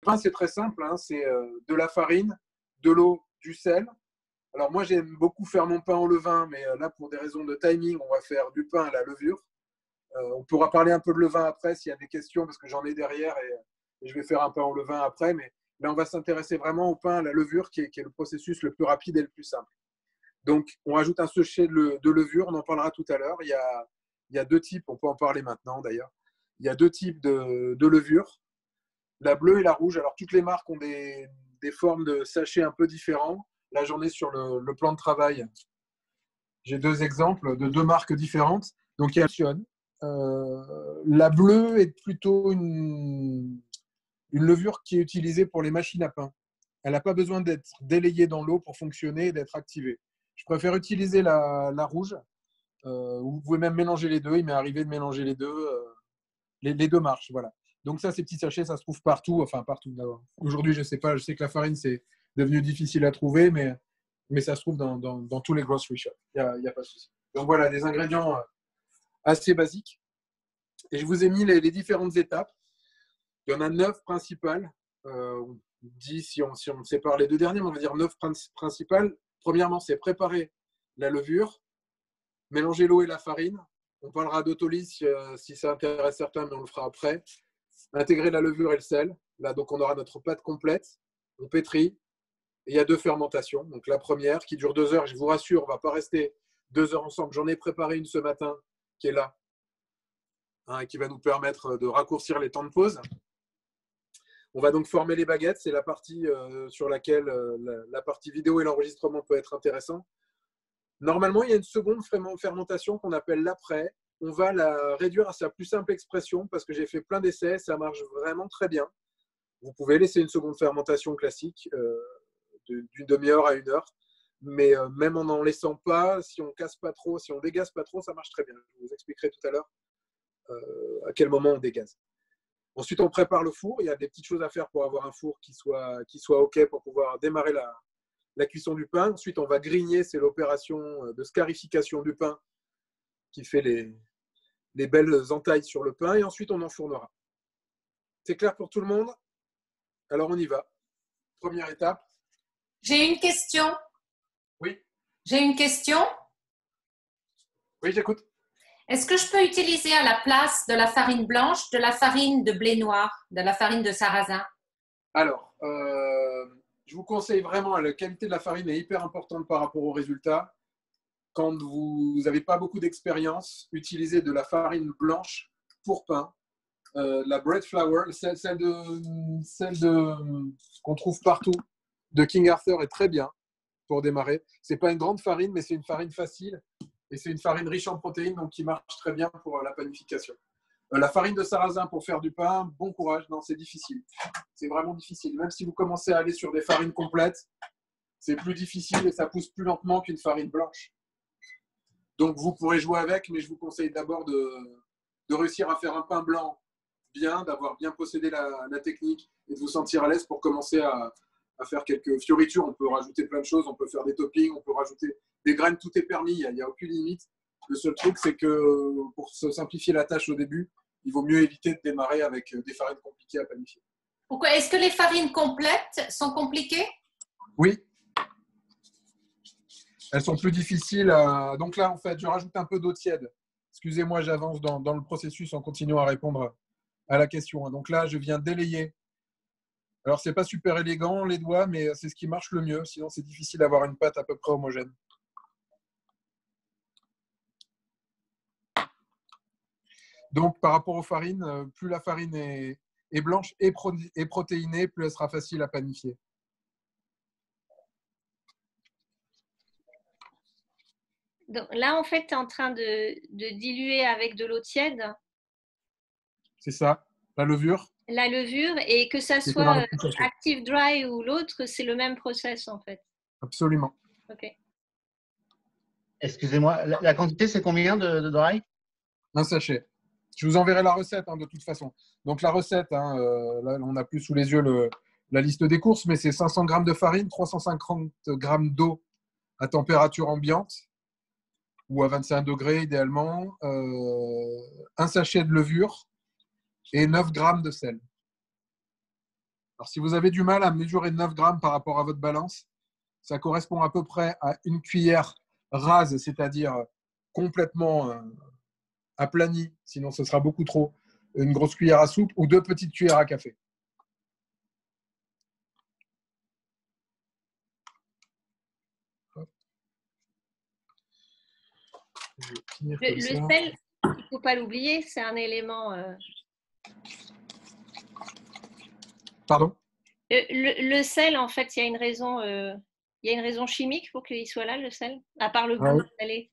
pain, c'est très simple, hein, c'est de la farine, de l'eau, du sel. Alors moi, j'aime beaucoup faire mon pain au levain, mais là, pour des raisons de timing, on va faire du pain à la levure. On pourra parler un peu de levain après s'il y a des questions, parce que j'en ai derrière et je vais faire un pain au levain après. Mais là, on va s'intéresser vraiment au pain à la levure, qui est le processus le plus rapide et le plus simple. Donc, on rajoute un sachet de levure, on en parlera tout à l'heure. Il y a deux types, on peut en parler maintenant d'ailleurs. Il y a deux types de levure, la bleue et la rouge. Alors, toutes les marques ont des formes de sachets un peu différents. Là, j'en ai sur le plan de travail. J'ai deux exemples de deux marques différentes. Donc, il y a la bleue est plutôt une levure qui est utilisée pour les machines à pain. Elle n'a pas besoin d'être délayée dans l'eau pour fonctionner et d'être activée. Je préfère utiliser la rouge. Vous pouvez même mélanger les deux. Il m'est arrivé de mélanger les deux. Les deux marches, voilà. Donc ça, ces petits sachets, ça se trouve partout. Enfin, partout. Aujourd'hui, je ne sais pas. Je sais que la farine, c'est devenu difficile à trouver, mais ça se trouve dans tous les grocery shops. Il n'y a pas de souci. Donc voilà, des ingrédients assez basiques. Et je vous ai mis les différentes étapes. Il y en a 9 principales. 10 si on sépare les deux derniers, mais on va dire 9 principales. Premièrement, c'est préparer la levure, mélanger l'eau et la farine. On parlera d'autolyse si ça intéresse certains, mais on le fera après. Intégrer la levure et le sel. Là, donc, on aura notre pâte complète. On pétrit. Et il y a 2 fermentations. Donc, la première qui dure 2 heures. Je vous rassure, on ne va pas rester 2 heures ensemble. J'en ai préparé une ce matin qui est là, hein, qui va nous permettre de raccourcir les temps de pause. On va donc former les baguettes. C'est la partie sur laquelle la partie vidéo et l'enregistrement peut être intéressant. Normalement, il y a une seconde fermentation qu'on appelle l'après. On va la réduire à sa plus simple expression parce que j'ai fait plein d'essais. Ça marche vraiment très bien. Vous pouvez laisser une seconde fermentation classique d'une demi-heure à 1 heure. Mais même en n'en laissant pas, si on casse pas trop, si on dégaze pas trop, ça marche très bien. Je vous expliquerai tout à l'heure à quel moment on dégaze. Ensuite, on prépare le four. Il y a des petites choses à faire pour avoir un four qui soit OK pour pouvoir démarrer la cuisson du pain. Ensuite, on va grigner. C'est l'opération de scarification du pain qui fait les belles entailles sur le pain. Et ensuite, on enfournera. C'est clair pour tout le monde? Alors, on y va. Première étape. J'ai une question. Oui. J'ai une question. Oui, j'écoute. Est-ce que je peux utiliser à la place de la farine blanche, de la farine de blé noir, de la farine de sarrasin? Alors, je vous conseille vraiment, la qualité de la farine est hyper importante par rapport au résultat. Quand vous n'avez pas beaucoup d'expérience, utilisez de la farine blanche pour pain. La bread flour, celle qu'on trouve partout, de King Arthur est très bien pour démarrer. Ce n'est pas une grande farine, mais c'est une farine facile. Et c'est une farine riche en protéines, donc qui marche très bien pour la panification. La farine de sarrasin pour faire du pain, bon courage. Non, c'est difficile. C'est vraiment difficile. Même si vous commencez à aller sur des farines complètes, c'est plus difficile et ça pousse plus lentement qu'une farine blanche. Donc, vous pourrez jouer avec, mais je vous conseille d'abord de réussir à faire un pain blanc bien, d'avoir bien possédé la technique et de vous sentir à l'aise pour commencer à faire quelques fioritures. On peut rajouter plein de choses, on peut faire des toppings, on peut rajouter des graines, tout est permis, il n'y a aucune limite. Le seul truc, c'est que pour se simplifier la tâche au début, il vaut mieux éviter de démarrer avec des farines compliquées à panifier. Pourquoi? Est-ce que les farines complètes sont compliquées? Oui. Elles sont plus difficiles. Donc là, en fait, je rajoute un peu d'eau tiède. Excusez-moi, j'avance dans le processus en continuant à répondre à la question. Donc là, je viens délayer. Alors, ce n'est pas super élégant, les doigts, mais c'est ce qui marche le mieux. Sinon, c'est difficile d'avoir une pâte à peu près homogène. Donc, par rapport aux farines, plus la farine est blanche et protéinée, plus elle sera facile à panifier. Donc là, en fait, tu es en train de diluer avec de l'eau tiède. C'est ça, la levure. La levure, et que ça soit active dry ou l'autre, c'est le même process en fait. Absolument. Ok. Excusez-moi, la quantité, c'est combien de dry? Un sachet. Je vous enverrai la recette de toute façon. Donc la recette, là, on n'a plus sous les yeux la liste des courses, mais c'est 500 g de farine, 350 g d'eau à température ambiante ou à 25 degrés idéalement, un sachet de levure et 9 g de sel. Alors, si vous avez du mal à mesurer 9 grammes par rapport à votre balance, ça correspond à peu près à une cuillère rase, c'est-à-dire complètement aplanie, sinon ce sera beaucoup trop, une grosse cuillère à soupe ou 2 petites cuillères à café. Le sel, il ne faut pas l'oublier, c'est un élément. Pardon? Le sel, en fait, il y a une raison chimique pour qu'il soit là, le sel, à part le goût salé.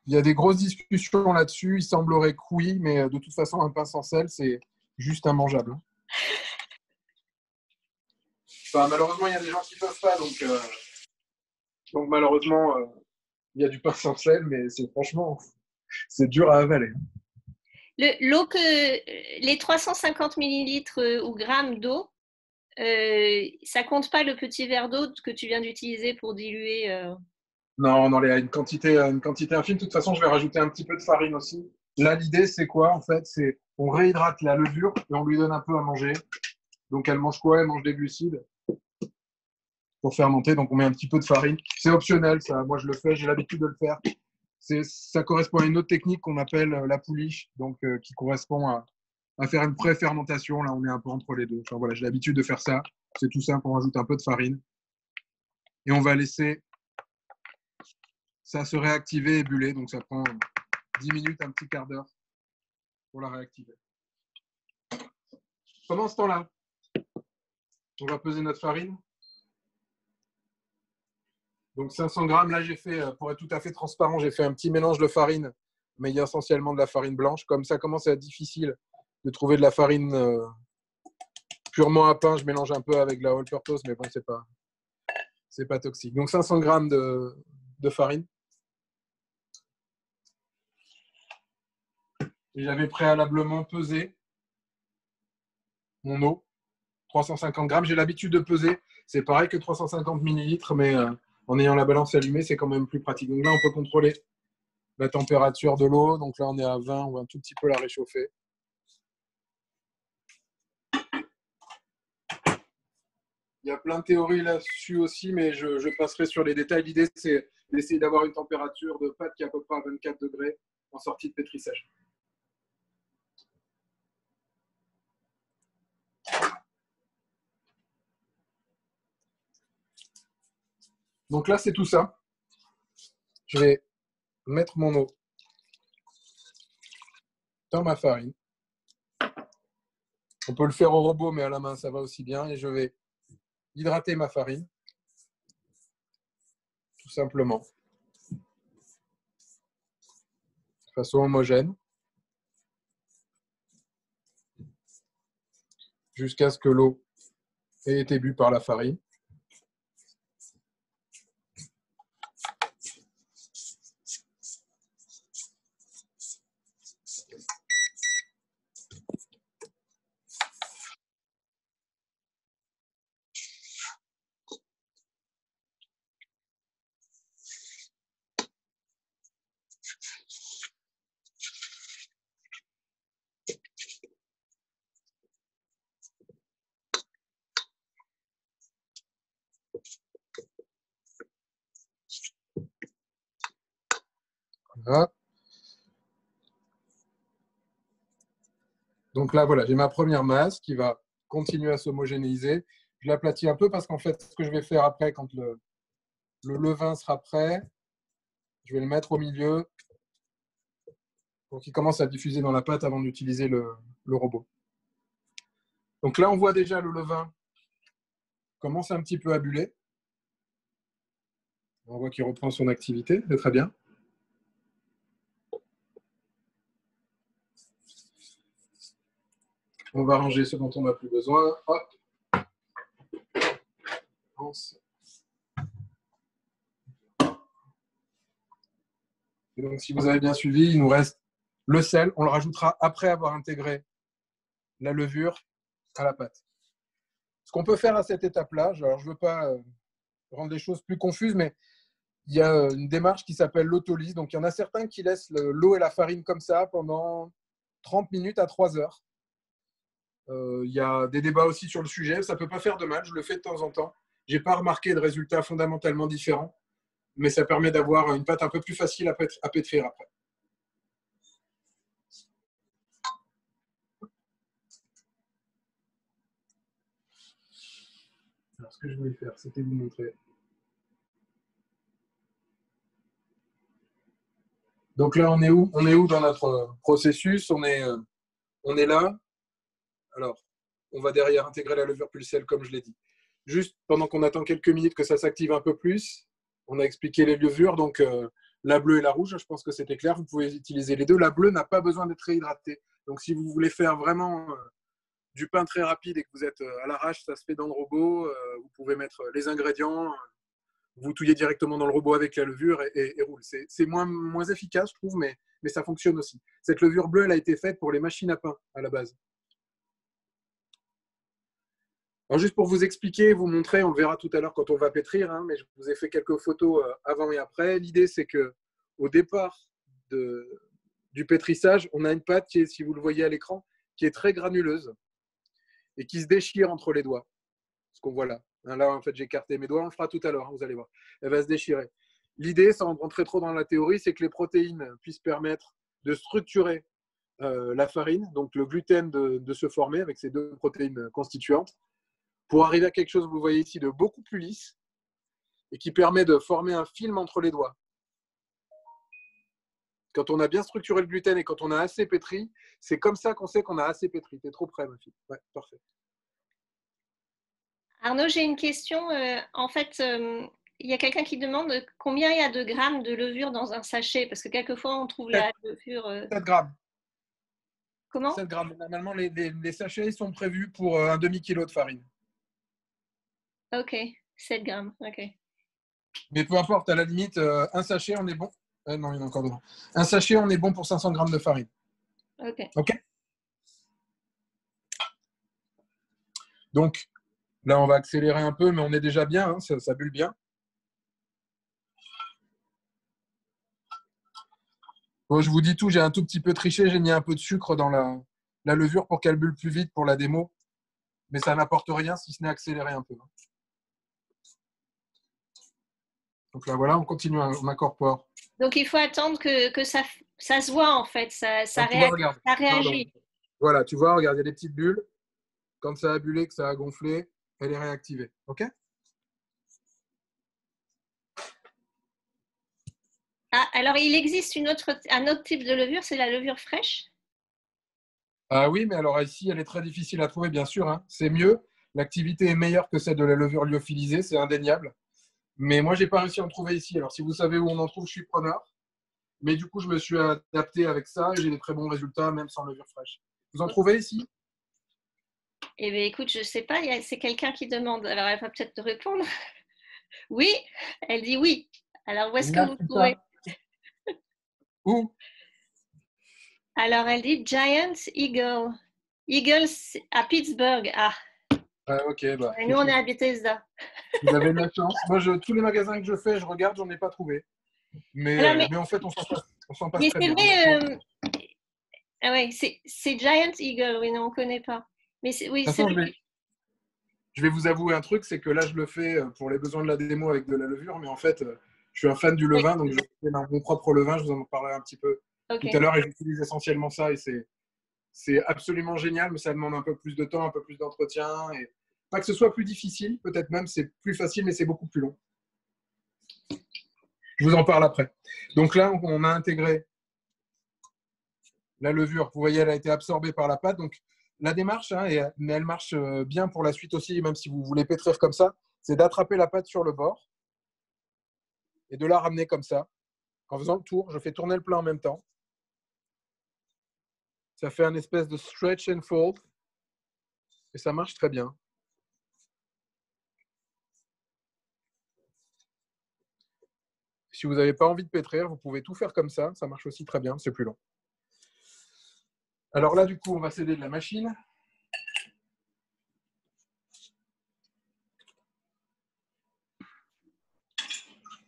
Il y a des grosses discussions là-dessus. Il semblerait que oui, mais de toute façon, un pain sans sel, c'est juste immangeable. Enfin, malheureusement, il y a des gens qui ne peuvent pas, donc malheureusement, il y a du pain sans sel, mais franchement, c'est dur à avaler. L'eau les 350 millilitres ou grammes d'eau, ça compte pas le petit verre d'eau que tu viens d'utiliser pour diluer. Non, on est à une quantité infime. De toute façon, je vais rajouter un petit peu de farine aussi. Là, l'idée, c'est quoi en fait? C'est on réhydrate la levure et on lui donne un peu à manger. Donc, elle mange quoi? Elle mange des glucides pour fermenter. Donc, on met un petit peu de farine. C'est optionnel, ça. Moi, je le fais. J'ai l'habitude de le faire. Ça correspond à une autre technique qu'on appelle la pouliche, donc qui correspond à faire une pré-fermentation. Là, on est un peu entre les deux. Enfin, voilà, j'ai l'habitude de faire ça. C'est tout simple. On rajoute un peu de farine et on va laisser ça se réactiver et buller. Donc, ça prend 10 minutes, un petit quart d'heure pour la réactiver. Pendant ce temps-là, on va peser notre farine. Donc 500 grammes, là j'ai fait, pour être tout à fait transparent, j'ai fait un petit mélange de farine, mais il y a essentiellement de la farine blanche. Comme ça commence à être difficile de trouver de la farine purement à pain, je mélange un peu avec de la all-purpose, mais bon, c'est pas toxique. Donc 500 grammes de farine. Et j'avais préalablement pesé mon eau, 350 grammes. J'ai l'habitude de peser, c'est pareil que 350 millilitres, mais en ayant la balance allumée, c'est quand même plus pratique. Donc là, on peut contrôler la température de l'eau. Donc là, on est à 20, on va un tout petit peu la réchauffer. Il y a plein de théories là-dessus aussi, mais je passerai sur les détails. L'idée, c'est d'essayer d'avoir une température de pâte qui est à peu près à 24 degrés en sortie de pétrissage. Donc là, c'est tout ça. Je vais mettre mon eau dans ma farine. On peut le faire au robot, mais à la main, ça va aussi bien. Et je vais hydrater ma farine, tout simplement, de façon homogène, jusqu'à ce que l'eau ait été bue par la farine. Voilà. Donc là, voilà, j'ai ma première masse qui va continuer à s'homogénéiser. Je l'aplatis un peu parce qu'en fait, ce que je vais faire après, quand le levain sera prêt, je vais le mettre au milieu pour qu'il commence à diffuser dans la pâte avant d'utiliser le robot. Donc là, on voit déjà le levain commence un petit peu à buller. On voit qu'il reprend son activité, c'est très bien. On va ranger ce dont on n'a plus besoin. Hop. Et donc, si vous avez bien suivi, il nous reste le sel. On le rajoutera après avoir intégré la levure à la pâte. Ce qu'on peut faire à cette étape-là, alors je ne veux pas rendre les choses plus confuses, mais il y a une démarche qui s'appelle l'autolyse. Donc, il y en a certains qui laissent l'eau et la farine comme ça pendant 30 minutes à 3 heures. Il y a des débats aussi sur le sujet. Ça ne peut pas faire de mal, je le fais de temps en temps. Je n'ai pas remarqué de résultats fondamentalement différents, mais ça permet d'avoir une pâte un peu plus facile à pétrir après. Alors, ce que je voulais faire, c'était vous montrer. Donc là, on est où? On est où dans notre processus? On est là. Alors, on va derrière intégrer la levure puis le sel, comme je l'ai dit. Juste pendant qu'on attend quelques minutes que ça s'active un peu plus, on a expliqué les levures, donc la bleue et la rouge, je pense que c'était clair. Vous pouvez utiliser les deux. La bleue n'a pas besoin d'être réhydratée. Donc, si vous voulez faire vraiment du pain très rapide et que vous êtes à l'arrache, ça se fait dans le robot. Vous pouvez mettre les ingrédients, vous touillez directement dans le robot avec la levure et roule. C'est moins efficace, je trouve, mais ça fonctionne aussi. Cette levure bleue, elle a été faite pour les machines à pain à la base. Alors juste pour vous expliquer, vous montrer, on le verra tout à l'heure quand on va pétrir, hein, mais je vous ai fait quelques photos avant et après. L'idée, c'est qu'au départ du pétrissage, on a une pâte qui est, si vous le voyez à l'écran, qui est très granuleuse et qui se déchire entre les doigts. Ce qu'on voit là. Là, en fait, j'ai écarté mes doigts, on le fera tout à l'heure, hein, vous allez voir. Elle va se déchirer. L'idée, sans rentrer trop dans la théorie, c'est que les protéines puissent permettre de structurer la farine, donc le gluten de se former avec ces deux protéines constituantes, pour arriver à quelque chose, vous voyez ici, de beaucoup plus lisse et qui permet de former un film entre les doigts. Quand on a bien structuré le gluten et quand on a assez pétri, c'est comme ça qu'on sait qu'on a assez pétri. T'es trop près, ma fille. Ouais, parfait. Arnaud, j'ai une question. En fait, il y a quelqu'un qui demande combien il y a de grammes de levure dans un sachet, parce que quelquefois on trouve la levure. 7 grammes. Comment? 7 grammes. Normalement, les sachets sont prévus pour un demi-kilo de farine. Ok, 7 grammes. Ok. Mais peu importe, à la limite, un sachet, on est bon. Non, il y en a encore dedans. Un sachet, on est bon pour 500 grammes de farine. Ok. OK. Donc, là, on va accélérer un peu, mais on est déjà bien, hein, ça bulle bien. Bon, je vous dis tout, j'ai un tout petit peu triché, j'ai mis un peu de sucre dans la levure pour qu'elle bulle plus vite pour la démo, mais ça n'apporte rien si ce n'est accélérer un peu. Donc là, voilà, on continue, on incorpore. Donc il faut attendre que ça se voit en fait, ça Tu vois, regarde. ça réagit. Pardon. Voilà, tu vois, regarde, il y a des petites bulles. Quand ça a bullé, que ça a gonflé, elle est réactivée. OK? Ah, alors il existe un autre type de levure, c'est la levure fraîche. Ah oui, mais alors ici, elle est très difficile à trouver, bien sûr, hein. C'est mieux. L'activité est meilleure que celle de la levure lyophilisée, c'est indéniable. Mais moi, j'ai pas réussi à en trouver ici. Alors, si vous savez où on en trouve, je suis preneur. Mais du coup, je me suis adapté avec ça et j'ai des très bons résultats, même sans levure fraîche. Vous en trouvez ici? Eh bien, écoute, je ne sais pas, c'est quelqu'un qui demande. Alors, elle va peut-être te répondre. Oui, elle dit oui. Alors, où est-ce que vous trouvez? Où? Alors, elle dit Giant Eagle. Eagles à Pittsburgh. Ah, Ah, ok, bah. et nous, on est à Bethesda. Vous avez de la chance. Moi, tous les magasins que je fais, je regarde, j'en ai pas trouvé. Alors, Mais en fait, on s'en passe mais très c'est bien. vrai. Ah ouais, c'est Giant Eagle. Oui, non, on ne connaît pas. Mais oui, De toute c'est façon, vrai. je vais vous avouer un truc, c'est que là, je le fais pour les besoins de la démo avec de la levure, mais en fait, je suis un fan du levain, donc je fais mon propre levain. Je vous en parlerai un petit peu tout à Ok. l'heure et j'utilise essentiellement ça et c'est absolument génial, mais ça demande un peu plus de temps, un peu plus d'entretien. Et pas que ce soit plus difficile, peut-être même c'est plus facile, mais c'est beaucoup plus long. Je vous en parle après. Donc là, on a intégré la levure. Vous voyez, elle a été absorbée par la pâte. Donc la démarche, hein, mais elle marche bien pour la suite aussi, même si vous voulez pétrir comme ça, c'est d'attraper la pâte sur le bord et de la ramener comme ça. En faisant le tour, je fais tourner le plat en même temps. Ça fait un espèce de stretch and fold et ça marche très bien. Si vous n'avez pas envie de pétrir, vous pouvez tout faire comme ça. Ça marche aussi très bien, c'est plus long. Alors là, du coup, on va s'aider de la machine.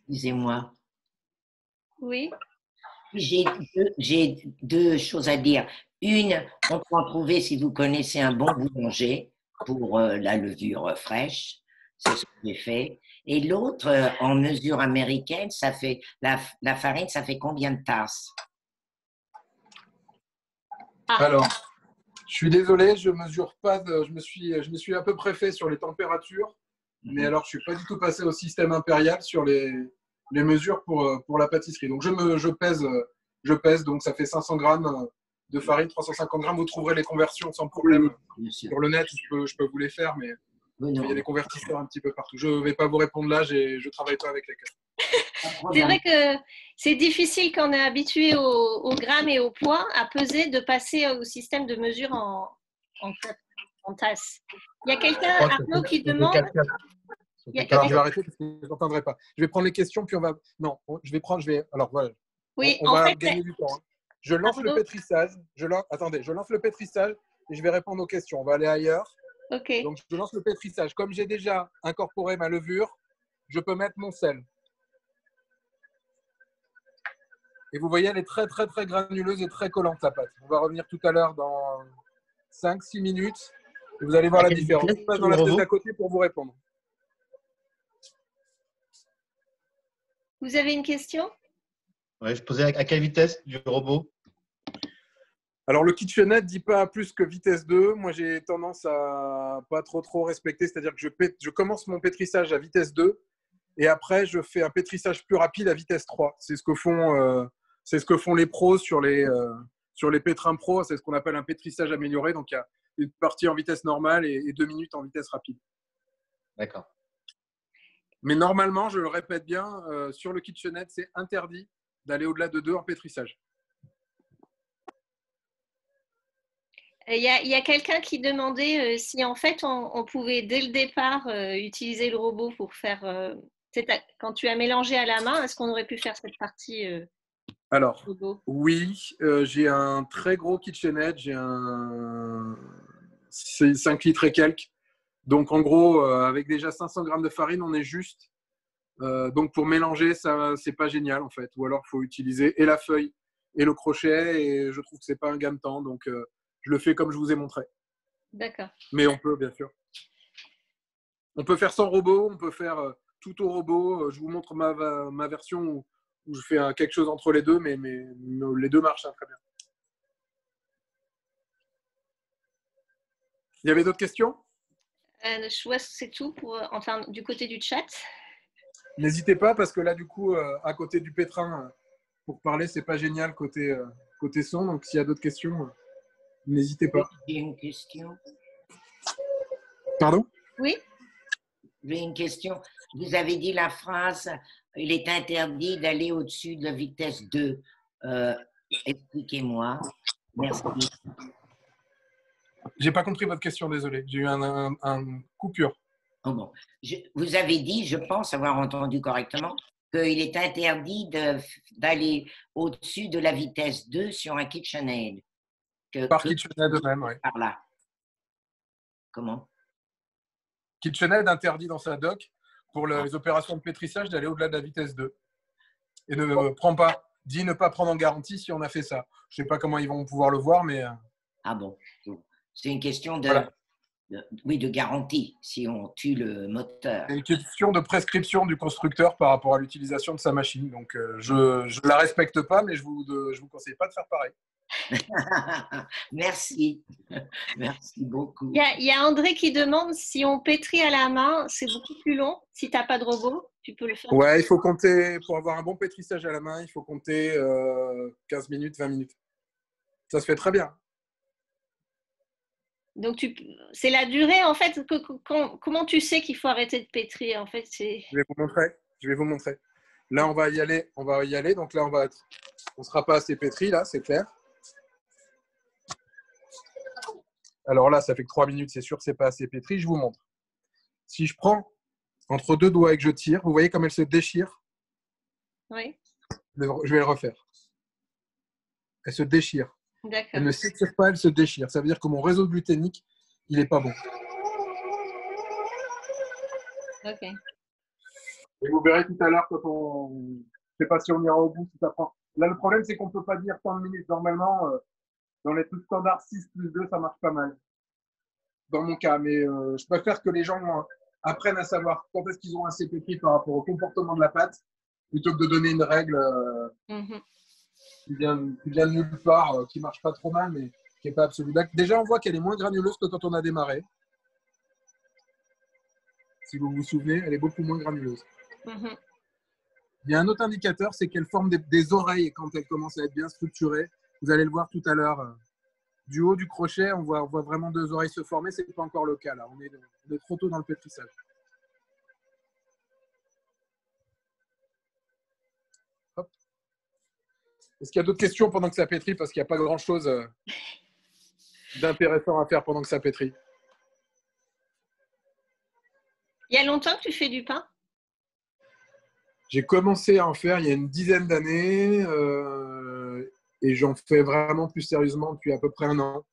Excusez-moi. Oui. J'ai deux choses à dire. Une, on peut en trouver si vous connaissez un bon boulanger pour la levure fraîche. C'est ce que j'ai fait. Et l'autre, en mesure américaine, ça fait la farine, ça fait combien de tasses? Alors, je suis désolé, je mesure pas. Je me suis à peu près fait sur les températures, mais alors je suis pas du tout passé au système impérial sur les mesures pour la pâtisserie. Donc je pèse, donc ça fait 500 grammes de farine, 350 grammes. Vous trouverez les conversions sans problème Bien sûr. sur le net. Je peux vous les faire, mais Oui, il non, y a des convertisseurs un petit peu partout. Je ne vais pas vous répondre là, je travaille pas avec les cas. pas de C'est problème. vrai que c'est difficile quand on est habitué au gramme et au poids à peser de passer au système de mesure en tasse. Il y a quelqu'un, Arnaud, qui demande. Il y a- Alors je vais arrêter parce que je n'entendrai pas. Je vais prendre les questions, puis on va. Non, Alors voilà. Oui, On en va fait, gagner du temps. Hein. Je lance le Arnaud, pétrissage. Attendez, je lance le pétrissage et je vais répondre aux questions. On va aller ailleurs. ok. Donc, je lance le pétrissage. Comme j'ai déjà incorporé ma levure, je peux mettre mon sel. Et vous voyez, elle est très, très, très granuleuse et très collante, la pâte. On va revenir tout à l'heure dans 5-6 minutes. Et vous allez voir la différence. Je passe dans la pièce d'à côté pour vous répondre. Vous avez une question? Ouais, je posais à quelle vitesse du robot? Alors, le KitchenAid ne dit pas plus que vitesse 2. Moi, j'ai tendance à pas trop respecter. C'est-à-dire que je commence mon pétrissage à vitesse 2 et après, je fais un pétrissage plus rapide à vitesse 3. C'est ce que font les pros sur les pétrins pro. C'est ce qu'on appelle un pétrissage amélioré. Donc, il y a une partie en vitesse normale et 2 minutes en vitesse rapide. D'accord. Mais normalement, je le répète bien, sur le KitchenAid, c'est interdit d'aller au-delà de 2 en pétrissage. Il y a quelqu'un qui demandait si en fait on pouvait dès le départ utiliser le robot pour faire. Quand tu as mélangé à la main, est-ce qu'on aurait pu faire cette partie Alors, robot? oui, j'ai un très gros KitchenAid, c'est 5 litres et quelques. Donc, en gros, avec déjà 500 grammes de farine, on est juste. Donc, pour mélanger, ça, c'est pas génial, en fait. Ou alors, il faut utiliser et la feuille et le crochet. Et je trouve que c'est pas un gain de temps. Donc, je le fais comme je vous ai montré. D'accord. Mais on peut, bien sûr. On peut faire sans robot, on peut faire tout au robot. Je vous montre ma version où je fais quelque chose entre les deux, mais les deux marchent très bien. Il y avait d'autres questions? Je vois que c'est tout pour, enfin, du côté du chat. N'hésitez pas, parce que là, du coup, à côté du pétrin, pour parler, c'est pas génial côté son. Donc, s'il y a d'autres questions, n'hésitez pas. J'ai une question. Pardon? Oui. J'ai une question. Vous avez dit la phrase « Il est interdit d'aller au-dessus de la vitesse 2 ». Expliquez-moi. Merci. J'ai pas compris votre question, désolé. J'ai eu un coupure. Oh bon. Vous avez dit, je pense avoir entendu correctement, qu'il est interdit d'aller au-dessus de la vitesse 2 sur un KitchenAid. Par KitchenAid eux-mêmes, oui. Par là. Comment? KitchenAid interdit dans sa doc pour les opérations de pétrissage d'aller au-delà de la vitesse 2. Et dit ne pas prendre en garantie si on a fait ça. Je ne sais pas comment ils vont pouvoir le voir, mais… Ah bon. C'est une question Voilà. de garantie, si on tue le moteur. C'est une question de prescription du constructeur par rapport à l'utilisation de sa machine. Donc, je ne la respecte pas, mais je vous conseille pas de faire pareil. Merci. Merci beaucoup. Il y a André qui demande si on pétrit à la main, c'est beaucoup plus long. Si tu n'as pas de robot, tu peux le faire. Ouais, il faut compter, pour avoir un bon pétrissage à la main, il faut compter 15 minutes, 20 minutes. Ça se fait très bien. Donc, c'est la durée, en fait. Comment tu sais qu'il faut arrêter de pétrir? En fait, Je vais vous montrer. Là, on va y aller. Donc là, on ne sera pas assez pétri, là, c'est clair. Alors là, ça fait que 3 minutes, c'est sûr que ce n'est pas assez pétri. Je vous montre. Si je prends entre deux doigts et que je tire, vous voyez comme elle se déchire? Oui. Je vais le refaire. Elle se déchire. D'accord. Elle ne s'étire pas, elle se déchire. Ça veut dire que mon réseau gluténique, il n'est pas bon. Ok. Et vous verrez tout à l'heure quand je ne sais pas si on ira au bout, si ça prend Là, le problème, c'est qu'on ne peut pas dire tant de minutes. Normalement, dans les trucs standards, 6 plus 2, ça marche pas mal. Dans mon cas, mais je préfère que les gens apprennent à savoir quand est-ce qu'ils ont assez pétri par rapport au comportement de la pâte, plutôt que de donner une règle qui vient de nulle part, qui marche pas trop mal, mais qui n'est pas absolue. Déjà, on voit qu'elle est moins granuleuse que quand on a démarré. Si vous vous souvenez, elle est beaucoup moins granuleuse. Il y a un autre indicateur, c'est qu'elle forme des oreilles quand elle commence à être bien structurée. Vous allez le voir tout à l'heure. Du haut du crochet, on voit vraiment 2 oreilles se former. Ce n'est pas encore le cas, là. On est trop tôt dans le pétrissage. Hop. Est-ce qu'il y a d'autres questions pendant que ça pétrit? Parce qu'il n'y a pas grand-chose d'intéressant à faire pendant que ça pétrit. Il y a longtemps que tu fais du pain? J'ai commencé à en faire il y a une dizaine d'années et j'en fais vraiment plus sérieusement depuis à peu près 1 an.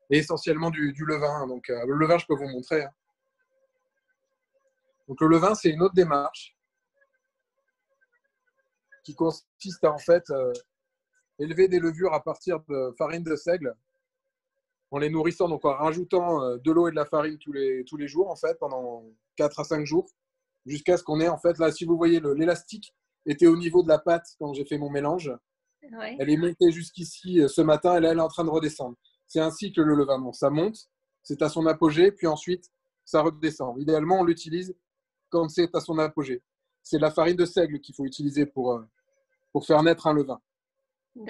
Et essentiellement du levain. Donc, le levain, je peux vous montrer. Donc, le levain, c'est une autre démarche qui consiste à en fait élever des levures à partir de farine de seigle en les nourrissant, donc en rajoutant de l'eau et de la farine tous les jours, en fait, pendant 4 à 5 jours, jusqu'à ce qu'on ait, en fait, là, si vous voyez, l'élastique était au niveau de la pâte quand j'ai fait mon mélange. Ouais. Elle est montée jusqu'ici ce matin, et là, elle est en train de redescendre. C'est un cycle, le levain. Donc, ça monte, c'est à son apogée, puis ensuite, ça redescend. Idéalement, on l'utilise quand c'est à son apogée. C'est la farine de seigle qu'il faut utiliser pour faire naître un levain.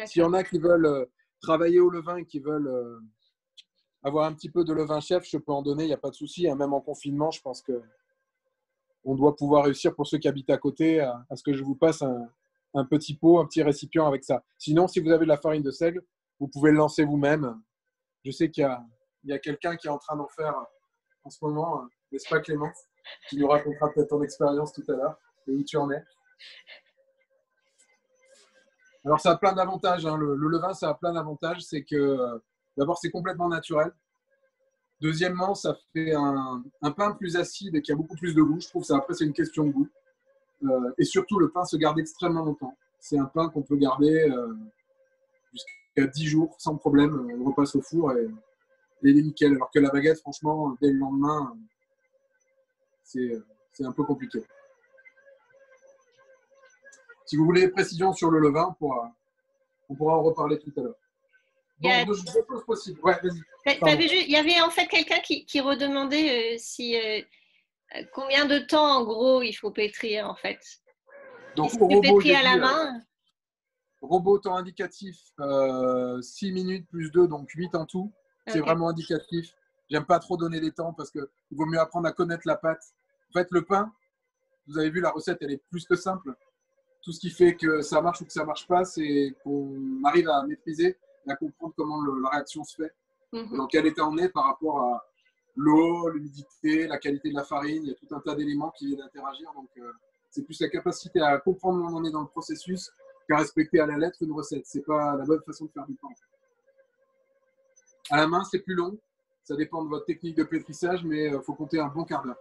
S'il y en a qui veulent travailler au levain et qui veulent avoir un petit peu de levain chef, je peux en donner, il n'y a pas de souci. Même en confinement, je pense qu'on doit pouvoir réussir, pour ceux qui habitent à côté, à ce que je vous passe un petit pot, un petit récipient avec ça. Sinon, si vous avez de la farine de seigle, vous pouvez le lancer vous-même. Je sais qu'il y a quelqu'un qui est en train d'en faire en ce moment, n'est-ce pas Clément, qui nous racontera peut-être ton expérience tout à l'heure et où tu en es. Alors, ça a plein d'avantages. Le levain, ça a plein d'avantages. C'est que, d'abord, c'est complètement naturel. Deuxièmement, ça fait un pain plus acide et qui a beaucoup plus de goût. Je trouve que après, c'est une question de goût. Et surtout, le pain se garde extrêmement longtemps. C'est un pain qu'on peut garder jusqu'à 10 jours sans problème. On repasse au four et il est nickel. Alors que la baguette, franchement, dès le lendemain, c'est un peu compliqué. Si vous voulez des précisions sur le levain, on pourra en reparler tout à l'heure. Donc, deux choses possibles. Ouais, vas-y. Il y avait en fait quelqu'un qui redemandait combien de temps, en gros, il faut pétrir, en fait. Donc, au robot, pétrir à la main. Robot temps indicatif, 6 minutes plus 2, donc 8 en tout. C'est vraiment indicatif. J'aime pas trop donner des temps parce qu'il vaut mieux apprendre à connaître la pâte. En fait, le pain, vous avez vu, la recette, elle est plus que simple. Tout ce qui fait que ça marche ou que ça marche pas, c'est qu'on arrive à maîtriser et à comprendre comment la réaction se fait. Dans quel état on est par rapport à l'eau, l'humidité, la qualité de la farine. Il y a tout un tas d'éléments qui viennent interagir. Donc, c'est plus la capacité à comprendre où on en est dans le processus qu'à respecter à la lettre une recette. C'est pas la bonne façon de faire du pain. À la main, c'est plus long. Ça dépend de votre technique de pétrissage, mais il faut compter un bon quart d'heure.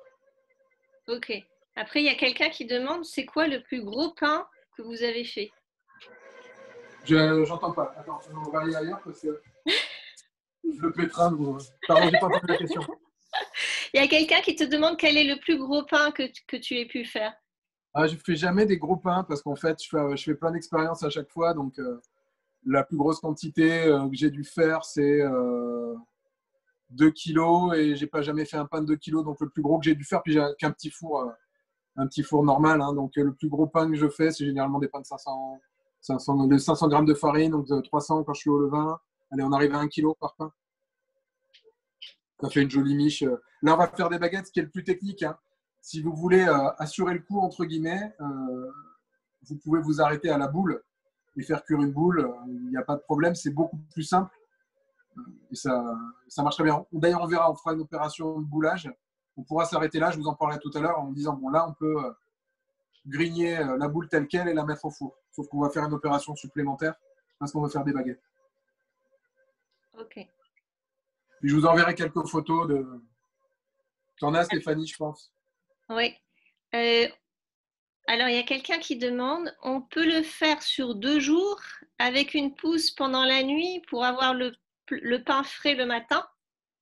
Ok. Après, il y a quelqu'un qui demande, c'est quoi le plus gros pain que vous avez fait? J'entends pas. Attends, on va aller ailleurs parce que le pétrin, pardon, j'ai pas entendu la question. Il y a quelqu'un qui te demande quel est le plus gros pain que tu aies pu faire. Je ne fais jamais des gros pains parce qu'en fait, je fais plein d'expériences à chaque fois. Donc, la plus grosse quantité que j'ai dû faire, c'est 2 kilos et je n'ai pas jamais fait un pain de 2 kilos. Donc, le plus gros que j'ai dû faire, puis j'ai qu'un petit four normal. Donc, le plus gros pain que je fais, c'est généralement des pains de 500 grammes de farine, donc 300 quand je suis au levain. Allez, on arrive à 1 kilo par pain. Ça fait une jolie miche. Là, on va faire des baguettes, ce qui est le plus technique. Si vous voulez assurer le coup, entre guillemets, vous pouvez vous arrêter à la boule et faire cuire une boule. Il n'y a pas de problème, c'est beaucoup plus simple. Et ça marche très bien. D'ailleurs, on verra, on fera une opération de boulage. On pourra s'arrêter là, je vous en parlerai tout à l'heure en me disant, bon là, on peut grigner la boule telle qu'elle et la mettre au four. Sauf qu'on va faire une opération supplémentaire parce qu'on va faire des baguettes. Ok. Puis je vous enverrai quelques photos de... T'en as, Stéphanie, je pense. Oui. Alors, il y a quelqu'un qui demande, on peut le faire sur 2 jours avec une pousse pendant la nuit pour avoir le pain frais le matin?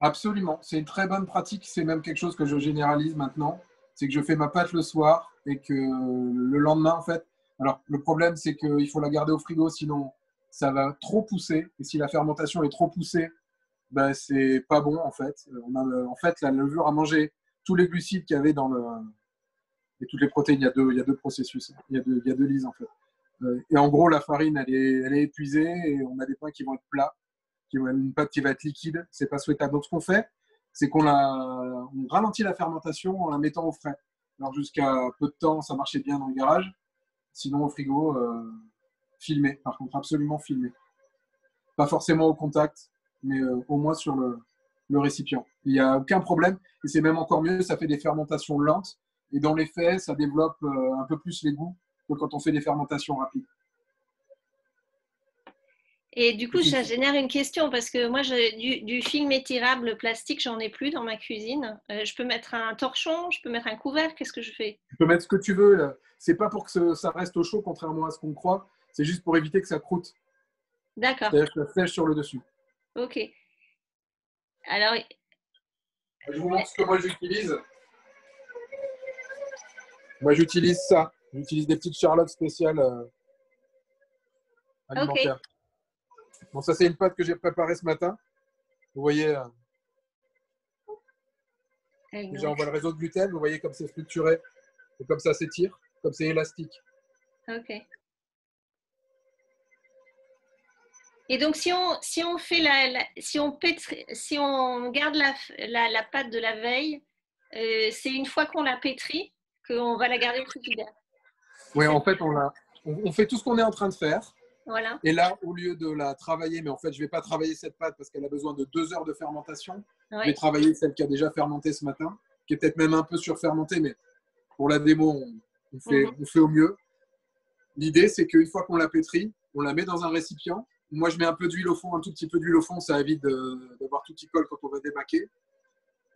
Absolument, c'est une très bonne pratique. C'est même quelque chose que je généralise maintenant. C'est que je fais ma pâte le soir et que le lendemain, en fait. Alors, le problème, c'est qu'il faut la garder au frigo, sinon ça va trop pousser. Et si la fermentation est trop poussée, ben, c'est pas bon, en fait. En fait, la levure a mangé tous les glucides qu'il y avait dans le. Et toutes les protéines, il y a deux processus. Il y a deux lises, en fait. Et en gros, la farine, elle est épuisée et on a des pains qui vont être plats, une pâte qui va être liquide, c'est pas souhaitable. Donc ce qu'on fait, c'est on ralentit la fermentation en la mettant au frais. Alors jusqu'à peu de temps, ça marchait bien dans le garage. Sinon au frigo, filmé. Par contre, absolument filmé. Pas forcément au contact, mais au moins sur le récipient. Il n'y a aucun problème. Et c'est même encore mieux, ça fait des fermentations lentes. Et dans les faits, ça développe un peu plus les goûts que quand on fait des fermentations rapides. Et du coup, ça génère une question parce que moi, du film étirable plastique, j'en ai plus dans ma cuisine. Je peux mettre un torchon, je peux mettre un couvercle, qu'est-ce que je fais? Tu peux mettre ce que tu veux. Là. C'est pas pour que ça reste au chaud, contrairement à ce qu'on croit. C'est juste pour éviter que ça croûte. D'accord. C'est-à-dire que ça sèche sur le dessus. Ok. Alors, je vous montre ce que moi j'utilise. Moi, j'utilise ça. J'utilise des petites charlottes spéciales alimentaires. Okay. Bon, ça, c'est une pâte que j'ai préparée ce matin. Vous voyez, déjà, on voit le réseau de gluten. Vous voyez comme c'est structuré et comme ça s'étire, comme c'est élastique. Ok. Et donc, si on fait si on garde la pâte de la veille, c'est une fois qu'on la pétrit qu'on va la garder au frigidaire. Oui, en fait, on fait tout ce qu'on est en train de faire. Voilà. Et là, au lieu de la travailler, mais en fait, je ne vais pas travailler cette pâte parce qu'elle a besoin de 2 heures de fermentation. Ouais. Je vais travailler celle qui a déjà fermenté ce matin, qui est peut-être même un peu surfermentée, mais pour la démo, on fait au mieux. L'idée, c'est qu'une fois qu'on la pétrit, on la met dans un récipient. Moi, je mets un peu d'huile au fond, un tout petit peu d'huile au fond, ça évite d'avoir tout qui colle quand on va débaquer.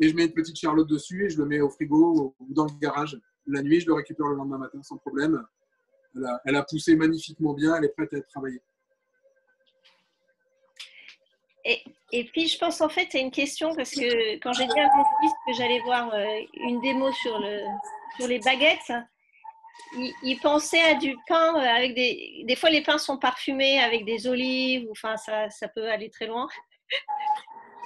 Et je mets une petite charlotte dessus et je le mets au frigo ou dans le garage. La nuit, je le récupère le lendemain matin sans problème. Elle a poussé magnifiquement bien, elle est prête à être travaillée. Et puis, je pense en fait à une question parce que quand j'ai dit à mon fils que j'allais voir une démo sur les baguettes, il pensait à du pain avec des fois les pains sont parfumés avec des olives, enfin ça peut aller très loin.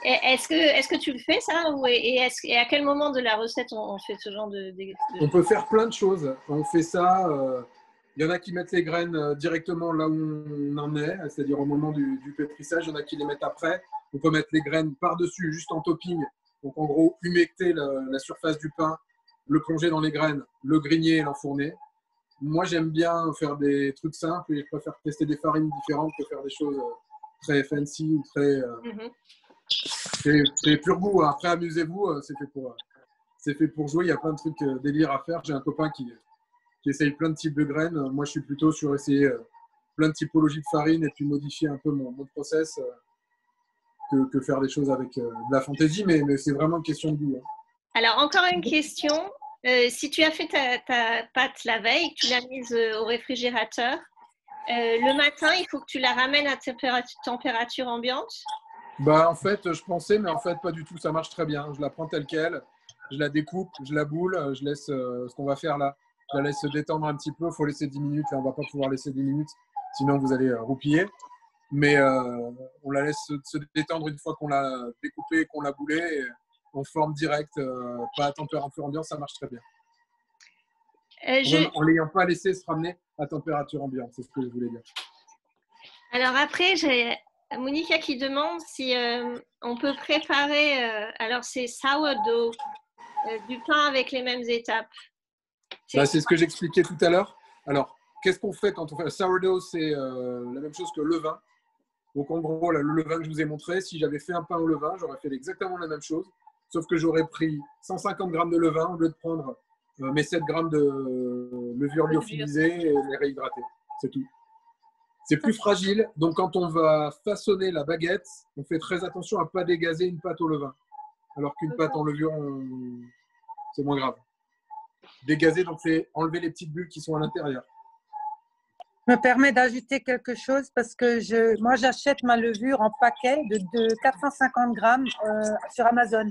Est-ce que tu le fais ça et à quel moment de la recette on fait ce genre de... On peut faire plein de choses. On fait ça. Il y en a qui mettent les graines directement là où on en est, c'est-à-dire au moment du pétrissage. Il y en a qui les mettent après. On peut mettre les graines par-dessus, juste en topping. Donc en gros, humecter la surface du pain, le plonger dans les graines, le grigner et l'enfourner. Moi, j'aime bien faire des trucs simples et je préfère tester des farines différentes que faire des choses très fancy ou très... C'est pur goût. Après, amusez-vous. C'est fait pour jouer. Il y a plein de trucs délire à faire. J'ai un copain qui essaye plein de types de graines. Moi, je suis plutôt sur essayer plein de typologies de farine et puis modifier un peu mon process que faire des choses avec de la fantaisie. Mais c'est vraiment une question de goût. Hein. Alors, encore une question. Si tu as fait ta pâte la veille, que tu l'as mise au réfrigérateur, le matin, il faut que tu la ramènes à température ambiante. Bah, en fait, je pensais, mais en fait, pas du tout. Ça marche très bien. Je la prends telle qu'elle, je la découpe, je la boule, je laisse ce qu'on va faire là. Je la laisse se détendre un petit peu. Il faut laisser 10 minutes. Là, on ne va pas pouvoir laisser 10 minutes, sinon vous allez roupiller. Mais on la laisse se détendre une fois qu'on l'a découpée, qu'on l'a boulée. Et on forme direct, pas à température ambiante, ça marche très bien. En l'ayant pas laissé se ramener à température ambiante, c'est ce que je voulais dire. Alors après, j'ai Monica qui demande si on peut préparer, alors c'est sourdough, du pain avec les mêmes étapes. C'est ce que j'expliquais tout à l'heure. Alors, qu'est-ce qu'on fait quand on fait le sourdough? C'est la même chose que le levain. Donc en gros, là, le levain que je vous ai montré, si j'avais fait un pain au levain, j'aurais fait exactement la même chose. Sauf que j'aurais pris 150 grammes de levain au lieu de prendre mes 7 grammes de levure lyophilisée et les réhydrater. C'est tout. C'est plus fragile. Donc, quand on va façonner la baguette, on fait très attention à ne pas dégazer une pâte au levain. Alors qu'une pâte en levure, c'est moins grave. dégazer, donc c'est enlever les petites bulles qui sont à l'intérieur. Je me permets d'ajouter quelque chose parce que moi, j'achète ma levure en paquet de 450 grammes sur Amazon.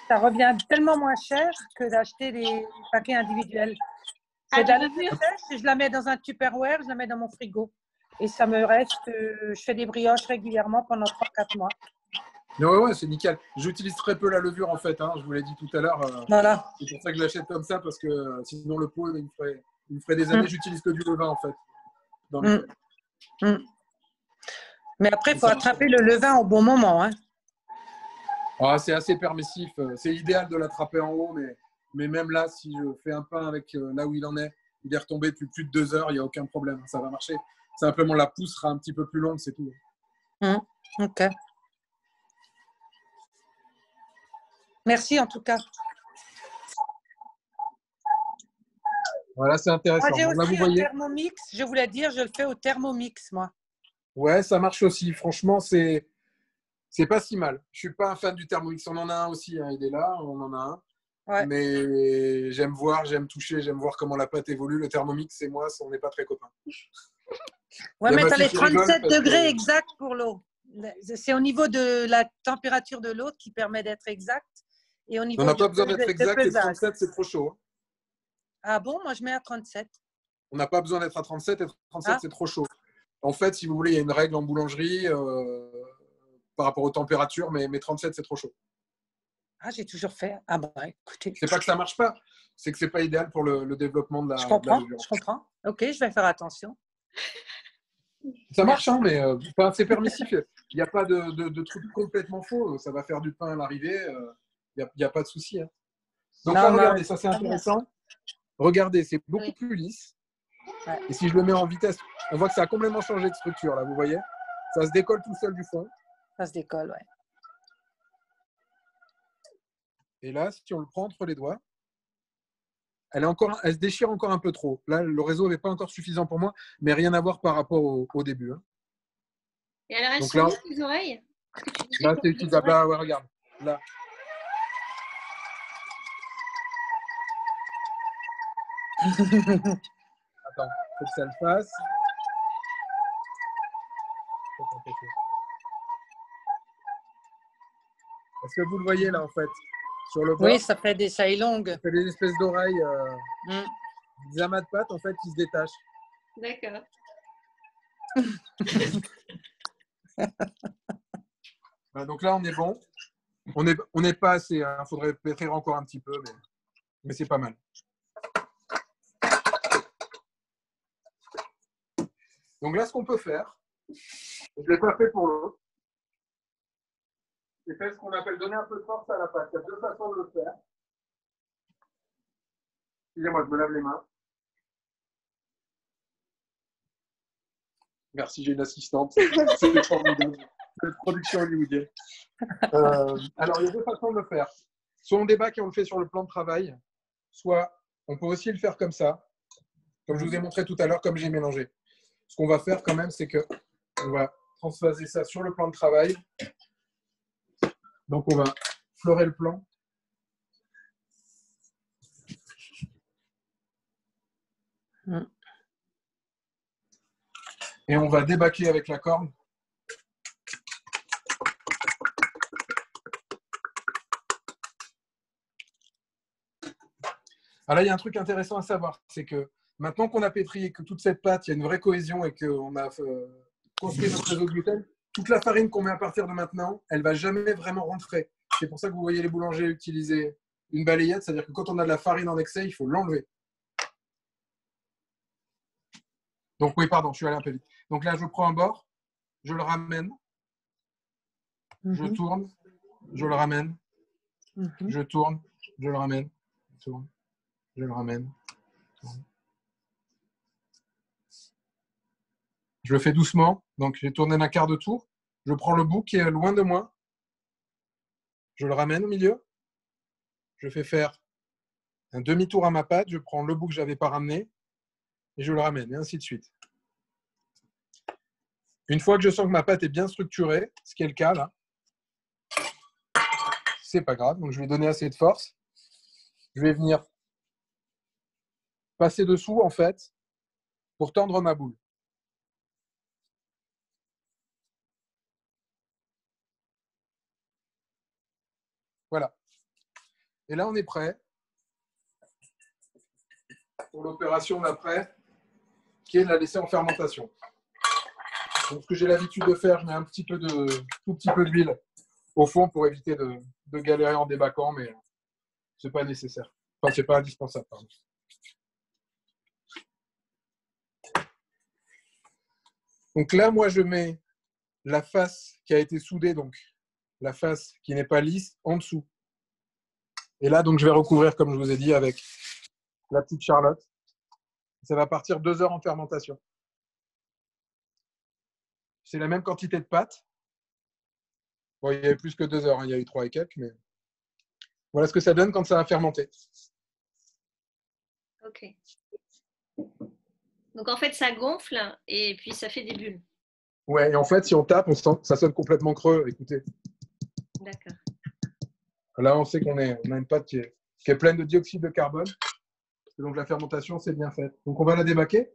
Ça revient tellement moins cher que d'acheter les paquets individuels. C'est de la levure sèche, je la mets dans un Tupperware, je la mets dans mon frigo. Et ça me reste, je fais des brioches régulièrement pendant 3-4 mois. Ouais, c'est nickel. J'utilise très peu la levure en fait, hein, je vous l'ai dit tout à l'heure. Voilà. C'est pour ça que je l'achète comme ça, parce que sinon le pot, il me ferait des années, j'utilise que du levain en fait. Dans le... Mais après, il faut attraper le levain au bon moment. Hein. Ah, c'est assez permissif. C'est idéal de l'attraper en haut, mais même là, si je fais un pain avec là où il en est, il est retombé depuis plus de 2 heures, il n'y a aucun problème, ça va marcher. Simplement, la pousse sera un petit peu plus longue, c'est tout. Ok. Merci en tout cas. Voilà, c'est intéressant. Moi, j'ai Donc, là, aussi vous voyez... un Thermomix. Je voulais dire, je le fais au Thermomix, moi. Ouais, ça marche aussi. Franchement, c'est pas si mal. Je suis pas un fan du Thermomix. On en a un aussi, hein. Il est là, on en a un. Ouais. Mais j'aime voir, j'aime toucher, j'aime voir comment la pâte évolue. Le Thermomix et moi, on n'est pas très copains. Ouais, mais tu as les 37 degrés exacts pour l'eau. C'est au niveau de la température de l'eau qui permet d'être exact. Et au niveau on n'a pas besoin d'être exact. Et 37, c'est trop chaud. Hein. Ah bon? Moi, je mets à 37. On n'a pas besoin d'être à 37. Et 37, c'est trop chaud. En fait, si vous voulez, il y a une règle en boulangerie par rapport aux températures, mais 37, c'est trop chaud. Ah, j'ai toujours fait. Ah bah, écoutez. C'est pas que ça marche pas, c'est que c'est pas idéal pour le développement de la. Je comprends, de la je comprends. Ok, je vais faire attention. Ça marche, hein, mais c'est permissif. Il n'y a pas de truc complètement faux. Ça va faire du pain à l'arrivée. Il n'y a pas de souci. Hein. Donc là, regardez, ça c'est intéressant. Regardez, c'est beaucoup plus lisse. Ouais. Et si je le mets en vitesse, on voit que ça a complètement changé de structure, là, vous voyez? Ça se décolle tout seul du fond. Ça se décolle, ouais. Et là, si on le prend entre les doigts, elle se déchire encore un peu trop. Là, le réseau n'est pas encore suffisant pour moi, mais rien à voir par rapport au début. Hein. Et alors, elles sont où, tes oreilles? Là, c'est utilisable. Là, ouais, regarde. Là. Attends, il faut que ça le fasse. Est-ce que vous le voyez là en fait sur le bord? Oui, ça fait des sailles longues. Ça fait des espèces d'oreilles, des amas de pâte en fait qui se détachent. D'accord. Donc là, on est bon. On n'est pas assez. Il faudrait pétrir encore un petit peu, mais c'est pas mal. Donc là, ce qu'on peut faire, je ne l'ai pas fait pour l'autre, c'est faire ce qu'on appelle donner un peu de force à la pâte. Il y a 2 façons de le faire. Excusez-moi, je me lave les mains. Merci, j'ai une assistante. C'est formidable. C'est une production hollywoodienne. Alors, il y a 2 façons de le faire. Soit on déballe et on le fait sur le plan de travail, soit on peut aussi le faire comme ça, comme je vous ai montré tout à l'heure, comme j'ai mélangé. Ce qu'on va faire quand même, c'est qu'on va transvaser ça sur le plan de travail. Donc, on va fleurer le plan. Et on va débâcler avec la corne. Alors là, il y a un truc intéressant à savoir, c'est que maintenant qu'on a pétri et que toute cette pâte, il y a une vraie cohésion et qu'on a construit notre réseau de gluten, toute la farine qu'on met à partir de maintenant, elle ne va jamais vraiment rentrer. C'est pour ça que vous voyez les boulangers utiliser une balayette, c'est-à-dire que quand on a de la farine en excès, il faut l'enlever. Donc oui, pardon, je suis allé un peu vite. Donc là, je prends un bord, je le ramène, je tourne, je le ramène, je tourne, je le ramène, je tourne, je le ramène. Je le fais doucement, donc j'ai tourné d'un quart de tour. Je prends le bout qui est loin de moi, je le ramène au milieu, je fais faire un demi-tour à ma pâte, je prends le bout que je n'avais pas ramené et je le ramène, et ainsi de suite. Une fois que je sens que ma pâte est bien structurée, ce qui est le cas là, c'est pas grave, donc je vais donner assez de force. je vais venir passer dessous, en fait, pour tendre ma boule. Voilà. Et là, on est prêt pour l'opération d'après, qui est de la laisser en fermentation. Donc, ce que j'ai l'habitude de faire, je mets un petit peu tout petit peu d'huile au fond pour éviter de galérer en débaquant, mais ce n'est pas nécessaire. Enfin, ce n'est pas indispensable, pardon. Donc là, moi, je mets la face qui a été soudée, donc la face qui n'est pas lisse, en dessous. Et là, donc, je vais recouvrir, comme je vous ai dit, avec la petite charlotte. Ça va partir 2 heures en fermentation. C'est la même quantité de pâte. Bon, il y avait plus que 2 heures, hein, il y a eu 3 et quelques, mais voilà ce que ça donne quand ça va fermenter. Ok. Donc en fait, ça gonfle et puis ça fait des bulles. Ouais, et en fait, si on tape, on sent, ça sonne complètement creux. Écoutez. D'accord. Là, on sait qu'on a une pâte qui est pleine de dioxyde de carbone. Et donc, la fermentation, c'est bien fait. Donc, on va la débaquer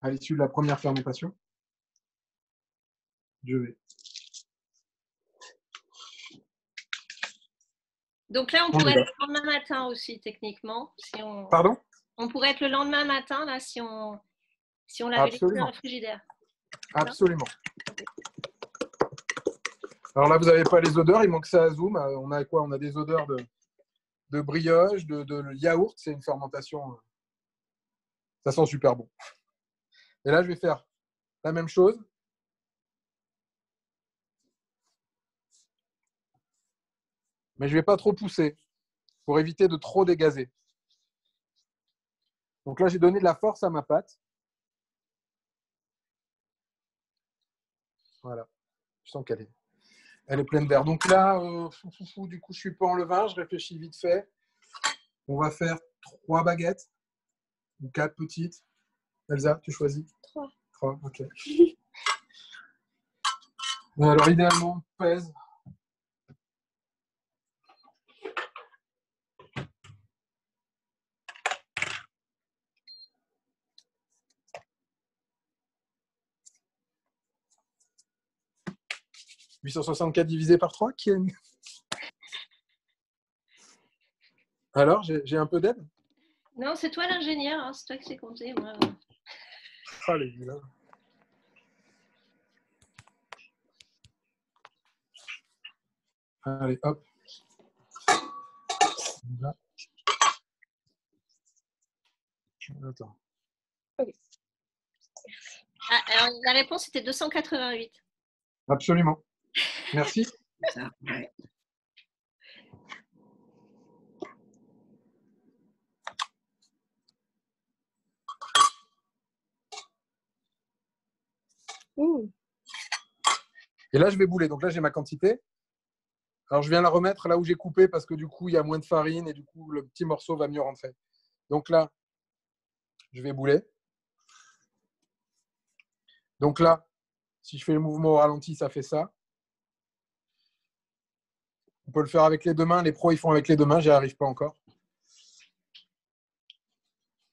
à l'issue de la première fermentation. Je vais. Donc là, on pourrait être le lendemain matin aussi, techniquement. Si on... Pardon? On pourrait être le lendemain matin, là, si on l'avait laissé dans le frigidaire. Absolument. Alors là, vous n'avez pas les odeurs, il manque ça à Zoom. On a quoi? On a des odeurs de brioche, de yaourt. C'est une fermentation. Ça sent super bon. Et là, je vais faire la même chose. Mais je ne vais pas trop pousser pour éviter de trop dégazer. Donc là, j'ai donné de la force à ma pâte. Voilà. Je sens qu'elle est pleine d'air. Donc là, du coup, je ne suis pas en levain. Je réfléchis vite fait. On va faire 3 baguettes ou 4 petites. Elsa, tu choisis? 3. 3, ok. Alors, idéalement, pèse. « 864 divisé par 3, Ken. Alors, j'ai un peu d'aide? Non, c'est toi l'ingénieur, hein, c'est toi qui sais compter. Moi. Ah, les vilains. Allez, hop. Là. Attends. Ah, alors, la réponse était 288. Absolument. Merci. Ça, ouais. Et là, je vais bouler. Donc là, j'ai ma quantité. Alors, je viens la remettre là où j'ai coupé parce que du coup, il y a moins de farine et du coup, le petit morceau va mieux rentrer. Donc là, je vais bouler. Donc là, si je fais le mouvement au ralenti, ça fait ça. On peut le faire avec les 2 mains. Les pros, ils font avec les 2 mains. J'y arrive pas encore.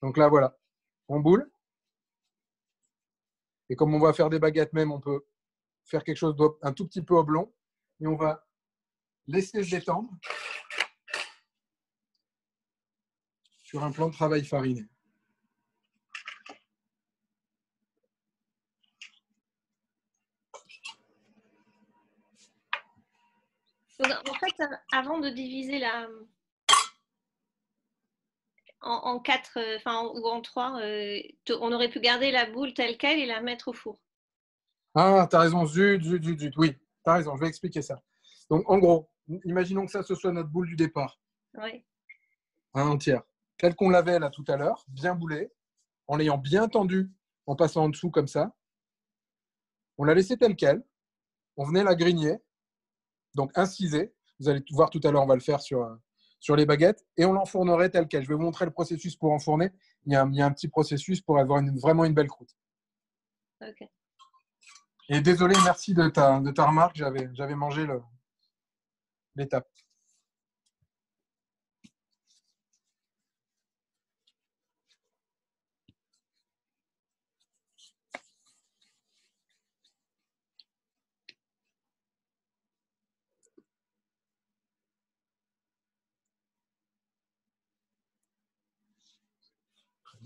Donc là, voilà. On boule. Et comme on va faire des baguettes même, on peut faire quelque chose d'un tout petit peu oblong. Et on va laisser se détendre sur un plan de travail fariné. Donc, en fait, avant de diviser en 4, ou en 3, on aurait pu garder la boule telle qu'elle et la mettre au four. Ah, tu as raison, zut. Oui, tu as raison, je vais expliquer ça. Donc, en gros, imaginons que ça, ce soit notre boule du départ. Oui. Entière. Telle qu'on l'avait là tout à l'heure, bien boulée, en l'ayant bien tendue, en passant en dessous comme ça. On l'a laissée telle qu'elle. On venait la grigner, donc inciser. Vous allez voir tout à l'heure, on va le faire sur les baguettes. Et on l'enfournerait telle qu'elle. Je vais vous montrer le processus pour enfourner. Il y a un petit processus pour avoir vraiment une belle croûte. Ok. Et désolé, merci de ta remarque. J'avais mangé l'étape.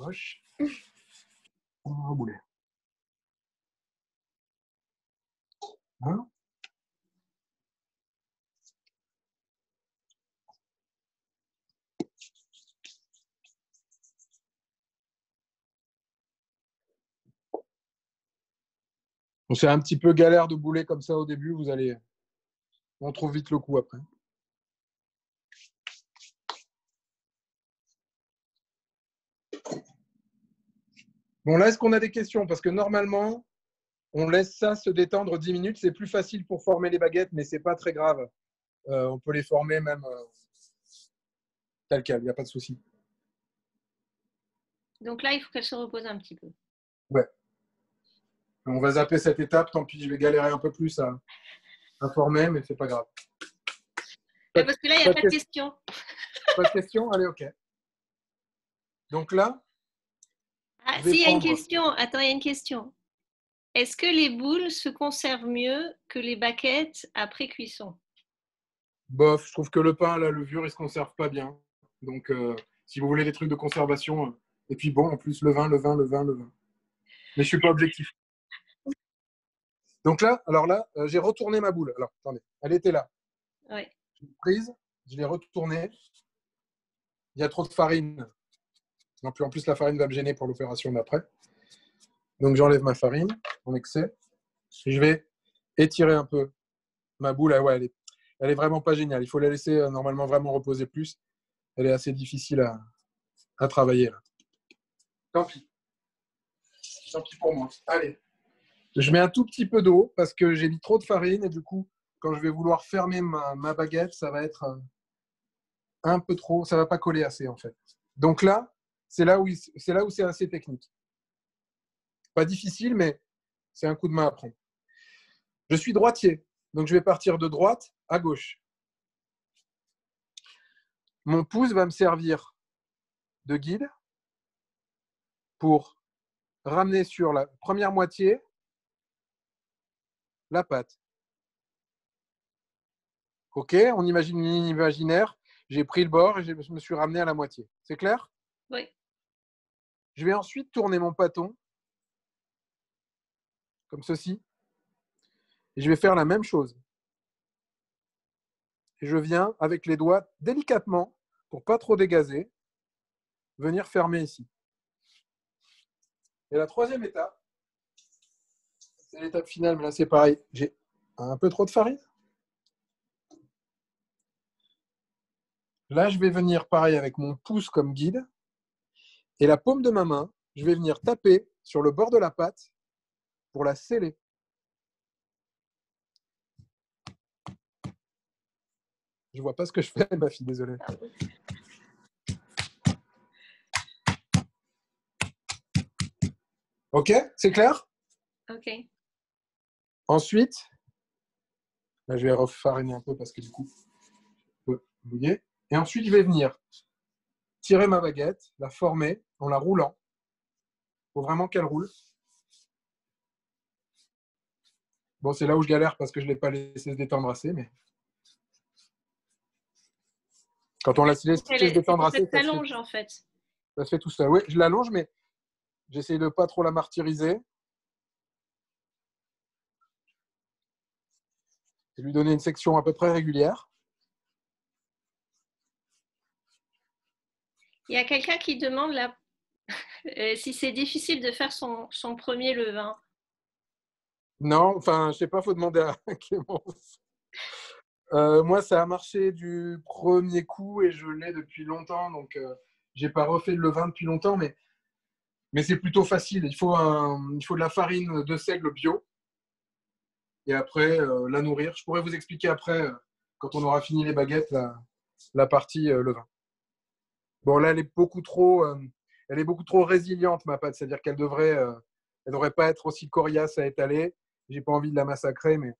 moche. On va rebouler. Hein? Bon, c'est un petit peu galère de bouler comme ça au début, on trouve vite le coup après. Bon, là, est-ce qu'on a des questions? Parce que normalement, on laisse ça se détendre 10 minutes. C'est plus facile pour former les baguettes, mais ce n'est pas très grave. On peut les former même tel quel, il n'y a pas de souci. Donc là, il faut qu'elle se repose un petit peu. Ouais. On va zapper cette étape. Tant pis, je vais galérer un peu plus à former, mais c'est pas grave. Parce que là, il n'y a pas de questions. Pas de questions? Allez, ok. Donc là, ah, si, il y a une question. Attends, il y a une question. Est-ce que les boules se conservent mieux que les baguettes après cuisson? Bof, je trouve que le pain, la levure, il ne se conserve pas bien. Donc, si vous voulez des trucs de conservation, et puis bon, en plus, le vin. Mais je ne suis pas objectif. Donc là, j'ai retourné ma boule. Alors, attendez, elle était là. Ouais. Je l'ai prise, je l'ai retournée. Il y a trop de farine. En plus, la farine va me gêner pour l'opération d'après. Donc, j'enlève ma farine en excès. Et je vais étirer un peu ma boule. Ah ouais, elle est vraiment pas géniale. Il faut la laisser normalement vraiment reposer plus. Elle est assez difficile à travailler là. Tant pis. Tant pis pour moi. Allez. Je mets un tout petit peu d'eau parce que j'ai mis trop de farine et du coup, quand je vais vouloir fermer ma baguette, ça va être un peu trop, ça va pas coller assez en fait. Donc là, c'est là où c'est assez technique. Pas difficile, mais c'est un coup de main à prendre. Je suis droitier, donc je vais partir de droite à gauche. Mon pouce va me servir de guide pour ramener sur la première moitié la pâte. Ok, on imagine une ligne imaginaire. J'ai pris le bord et je me suis ramené à la moitié. C'est clair? Oui. Je vais ensuite tourner mon bâton comme ceci. Et je vais faire la même chose. Et je viens avec les doigts délicatement, pour pas trop dégazer, venir fermer ici. Et la troisième étape, c'est l'étape finale, mais là c'est pareil. J'ai un peu trop de farine. Là, je vais venir pareil avec mon pouce comme guide. Et la paume de ma main, je vais venir taper sur le bord de la pâte pour la sceller. Je ne vois pas ce que je fais, ma fille, désolée. Ok, c'est clair? Ok. Ensuite, là, je vais refariner un peu parce que du coup, je peux bouiller. Et ensuite, je vais venir tirer ma baguette, la former en la roulant. Il faut vraiment qu'elle roule. Bon, c'est là où je galère parce que je ne l'ai pas laissé se détendre assez, mais quand on la laisse se détendre assez, ça s'allonge en fait. Ça se fait tout seul. Oui, je l'allonge, mais j'essaie de ne pas trop la martyriser. Et lui donner une section à peu près régulière. Il y a quelqu'un qui demande là, si c'est difficile de faire son premier levain. Non, enfin, je ne sais pas, il faut demander à Clémence. Moi, ça a marché du premier coup et je l'ai depuis longtemps. Donc, je n'ai pas refait de levain depuis longtemps, mais c'est plutôt facile. Il faut de la farine de seigle bio. Et après, la nourrir. Je pourrais vous expliquer après, quand on aura fini les baguettes, la partie levain. Bon, là, elle est beaucoup trop résiliente, ma pâte. C'est-à-dire qu'elle devrait pas être aussi coriace à étaler. J'ai pas envie de la massacrer, mais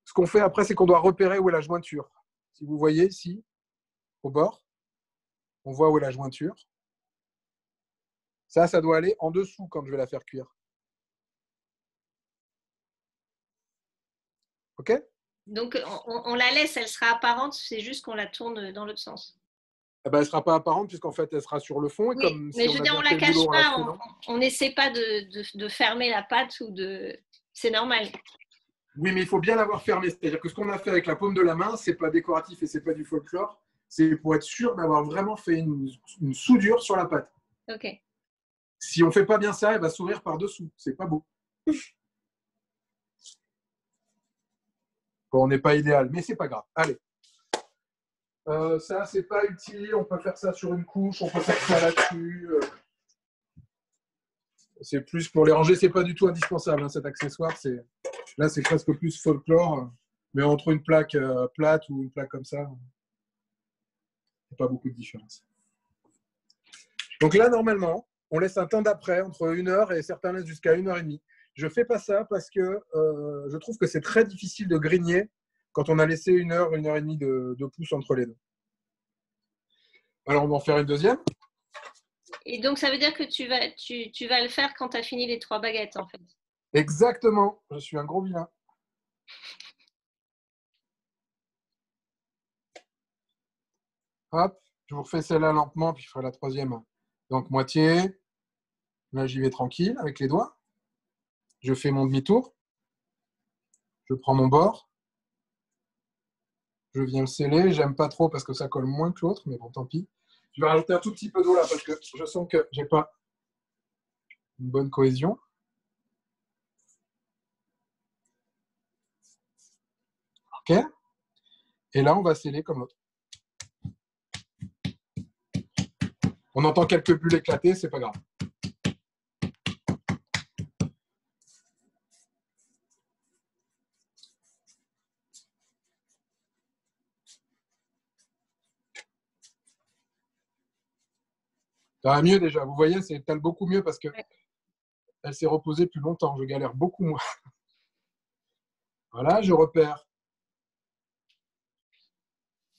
ce qu'on fait après, c'est qu'on doit repérer où est la jointure. Si vous voyez ici, au bord, on voit où est la jointure. Ça doit aller en dessous quand je vais la faire cuire. OK? Donc, on la laisse, elle sera apparente, c'est juste qu'on la tourne dans l'autre sens. eh ben, elle ne sera pas apparente puisqu'en fait, elle sera sur le fond. Et Oui, comme mais si je veux on a dire, on bien la fait le boulot cache en pas, la tenant. on n'essaie pas de fermer la pâte ou de… C'est normal. Oui, mais il faut bien l'avoir fermée. C'est-à-dire que ce qu'on a fait avec la paume de la main, ce n'est pas décoratif et ce n'est pas du folklore. C'est pour être sûr d'avoir vraiment fait une soudure sur la pâte. Ok. Si on ne fait pas bien ça, elle va s'ouvrir par-dessous. C'est pas beau. Bon, on n'est pas idéal, mais c'est pas grave. Allez. Ça, c'est pas utile. On peut faire ça sur une couche. On peut faire ça là-dessus. C'est plus pour les ranger. C'est pas du tout indispensable, hein, cet accessoire. Là, c'est presque plus folklore. Mais entre une plaque plate ou une plaque comme ça, il n'y a pas beaucoup de différence. Donc là, normalement, on laisse un temps d'après, entre 1 heure et certains laissent jusqu'à 1h30. Je ne fais pas ça parce que je trouve que c'est très difficile de grigner quand on a laissé 1 heure, 1h30 de pouce entre les deux. Alors, on va en faire une deuxième. Et donc, ça veut dire que tu vas le faire quand tu as fini les 3 baguettes, en fait. Exactement. Je suis un gros vilain. Hop, je vous refais celle-là lentement, puis je ferai la troisième. Donc, moitié. Là, j'y vais tranquille avec les doigts. Je fais mon demi-tour. Je prends mon bord. Je viens le sceller. J'aime pas trop parce que ça colle moins que l'autre, mais bon, tant pis. Je vais rajouter un tout petit peu d'eau là parce que je sens que j'ai pas une bonne cohésion. OK. Et là, on va sceller comme l'autre. On entend quelques bulles éclater, c'est pas grave. Ça va mieux déjà. Vous voyez, c'est étale beaucoup mieux parce qu'elle s'est reposée plus longtemps. Je galère beaucoup moins. Voilà, je repère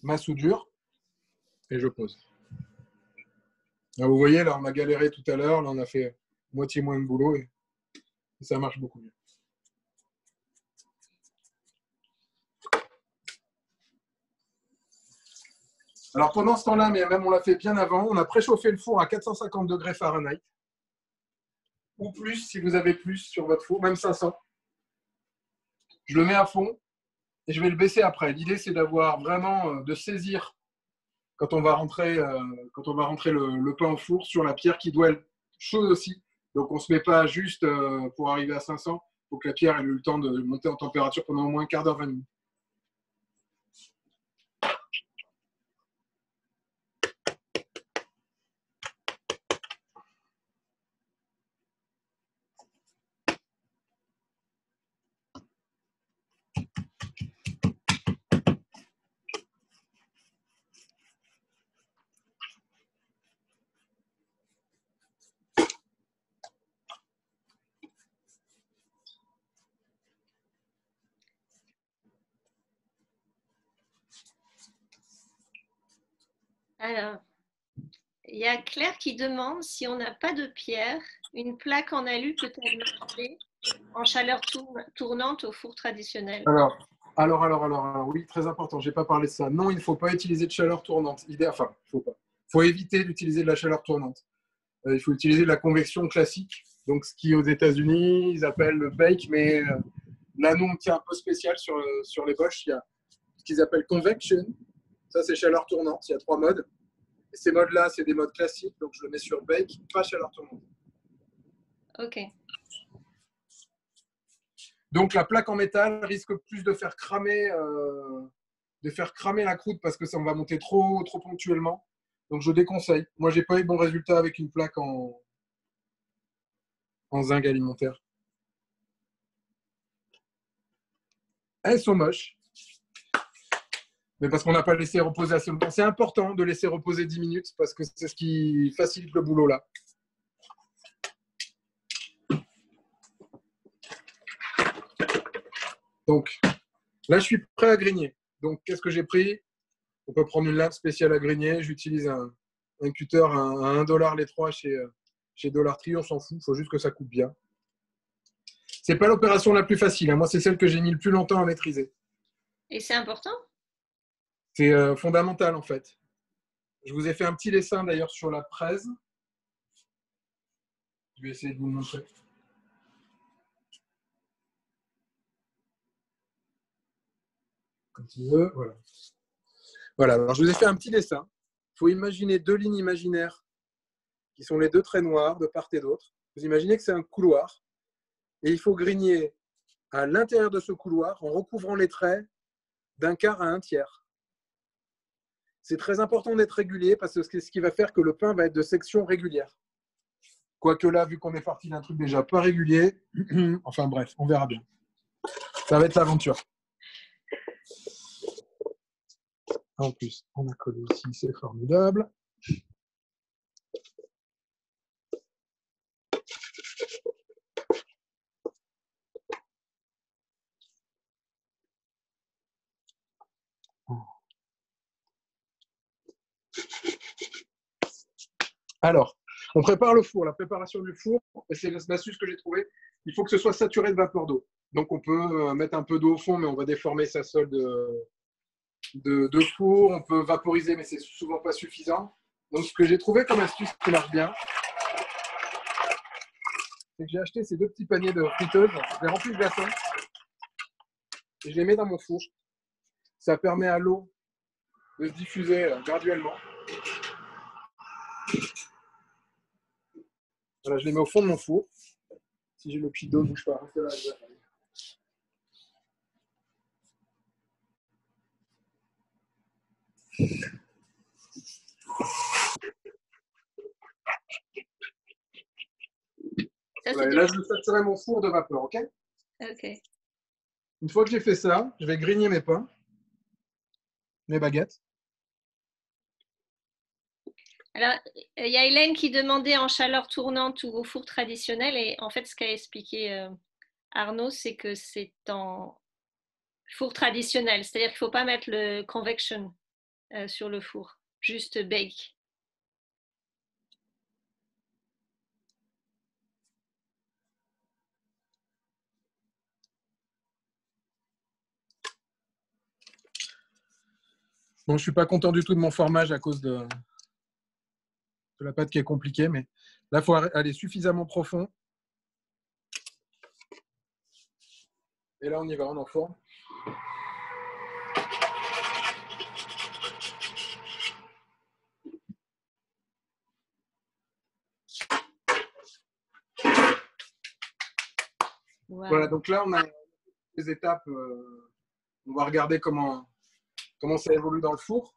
ma soudure et je pose. Là, vous voyez, là, on a galéré tout à l'heure. Là, on a fait moitié moins de boulot et ça marche beaucoup mieux. Alors, pendant ce temps-là, mais même on l'a fait bien avant, on a préchauffé le four à 450 degrés Fahrenheit. Ou plus, si vous avez plus sur votre four, même 500. Je le mets à fond et je vais le baisser après. L'idée, c'est d'avoir vraiment, de saisir quand on va rentrer le pain au four sur la pierre qui doit être chaude aussi. Donc, on ne se met pas juste pour arriver à 500. Il faut que la pierre ait eu le temps de monter en température pendant au moins un quart d'heure, 20 minutes. Alors, il y a Claire qui demande si on n'a pas de pierre, une plaque en alu peut-elle marcher en chaleur tournante au four traditionnel? Alors, oui, très important, je n'ai pas parlé de ça. Non, il ne faut pas utiliser de chaleur tournante. Il faut éviter d'utiliser de la chaleur tournante. Il faut utiliser de la convection classique, donc ce qui aux États-Unis ils appellent le bake, mais là nous on tient un peu spécial sur les Bosch. Il y a ce qu'ils appellent convection, ça c'est chaleur tournante. Il y a 3 modes. Et ces modes-là, c'est des modes classiques, donc je le mets sur bake, pas chaleur tournante. Ok. Donc la plaque en métal risque plus de faire cramer la croûte parce que ça va monter trop ponctuellement. Donc je déconseille. Moi, j'ai pas eu bon résultat avec une plaque en zinc alimentaire. Elles sont moches. Mais parce qu'on n'a pas laissé reposer assez longtemps. C'est important de laisser reposer 10 minutes parce que c'est ce qui facilite le boulot là. Donc, là, je suis prêt à grigner. Donc, qu'est-ce que j'ai pris? On peut prendre une lame spéciale à grigner. J'utilise un cutter à $1 les 3 chez Dollar Tree. On s'en fout. Il faut juste que ça coupe bien. Ce n'est pas l'opération la plus facile. Moi, c'est celle que j'ai mis le plus longtemps à maîtriser. Et c'est important? C'est fondamental, en fait. Je vous ai fait un petit dessin d'ailleurs sur la fraise. Je vais essayer de vous le montrer. Comme tu veux, voilà. Voilà, alors je vous ai fait un petit dessin. Il faut imaginer deux lignes imaginaires qui sont les deux traits noirs de part et d'autre. Vous imaginez que c'est un couloir et il faut grigner à l'intérieur de ce couloir en recouvrant les traits d'un quart à un tiers. C'est très important d'être régulier parce que c'est ce qui va faire que le pain va être de section régulière. Quoique là, vu qu'on est parti d'un truc déjà pas régulier, enfin bref, on verra bien. Ça va être l'aventure. En plus, on a collé ici, c'est formidable. Alors, on prépare le four. La préparation du four, c'est l'astuce que j'ai trouvée. Il faut que ce soit saturé de vapeur d'eau. Donc, on peut mettre un peu d'eau au fond, mais on va déformer sa sole de four. On peut vaporiser, mais c'est souvent pas suffisant. Donc, ce que j'ai trouvé comme astuce qui marche bien, c'est que j'ai acheté ces deux petits paniers de friteuses. Je les remplis de glaçons et je les mets dans mon four. Ça permet à l'eau de se diffuser graduellement. Voilà, je les mets au fond de mon four. Si j'ai le pied d'eau, bouge pas. Restez là, voilà, et là, je vais saturer mon four de vapeur, ok? Ok. Une fois que j'ai fait ça, je vais grigner mes pains, mes baguettes. Alors, il y a Hélène qui demandait en chaleur tournante ou au four traditionnel. Et en fait, ce qu'a expliqué Arnaud, c'est que c'est en four traditionnel. C'est-à-dire qu'il ne faut pas mettre le convection sur le four, juste bake. Bon, je ne suis pas content du tout de mon formage à cause de la pâte qui est compliquée, mais là, il faut aller suffisamment profond. Et là, on y va, on enfourne. Wow. Voilà, donc là, on a les étapes. On va regarder comment ça évolue dans le four.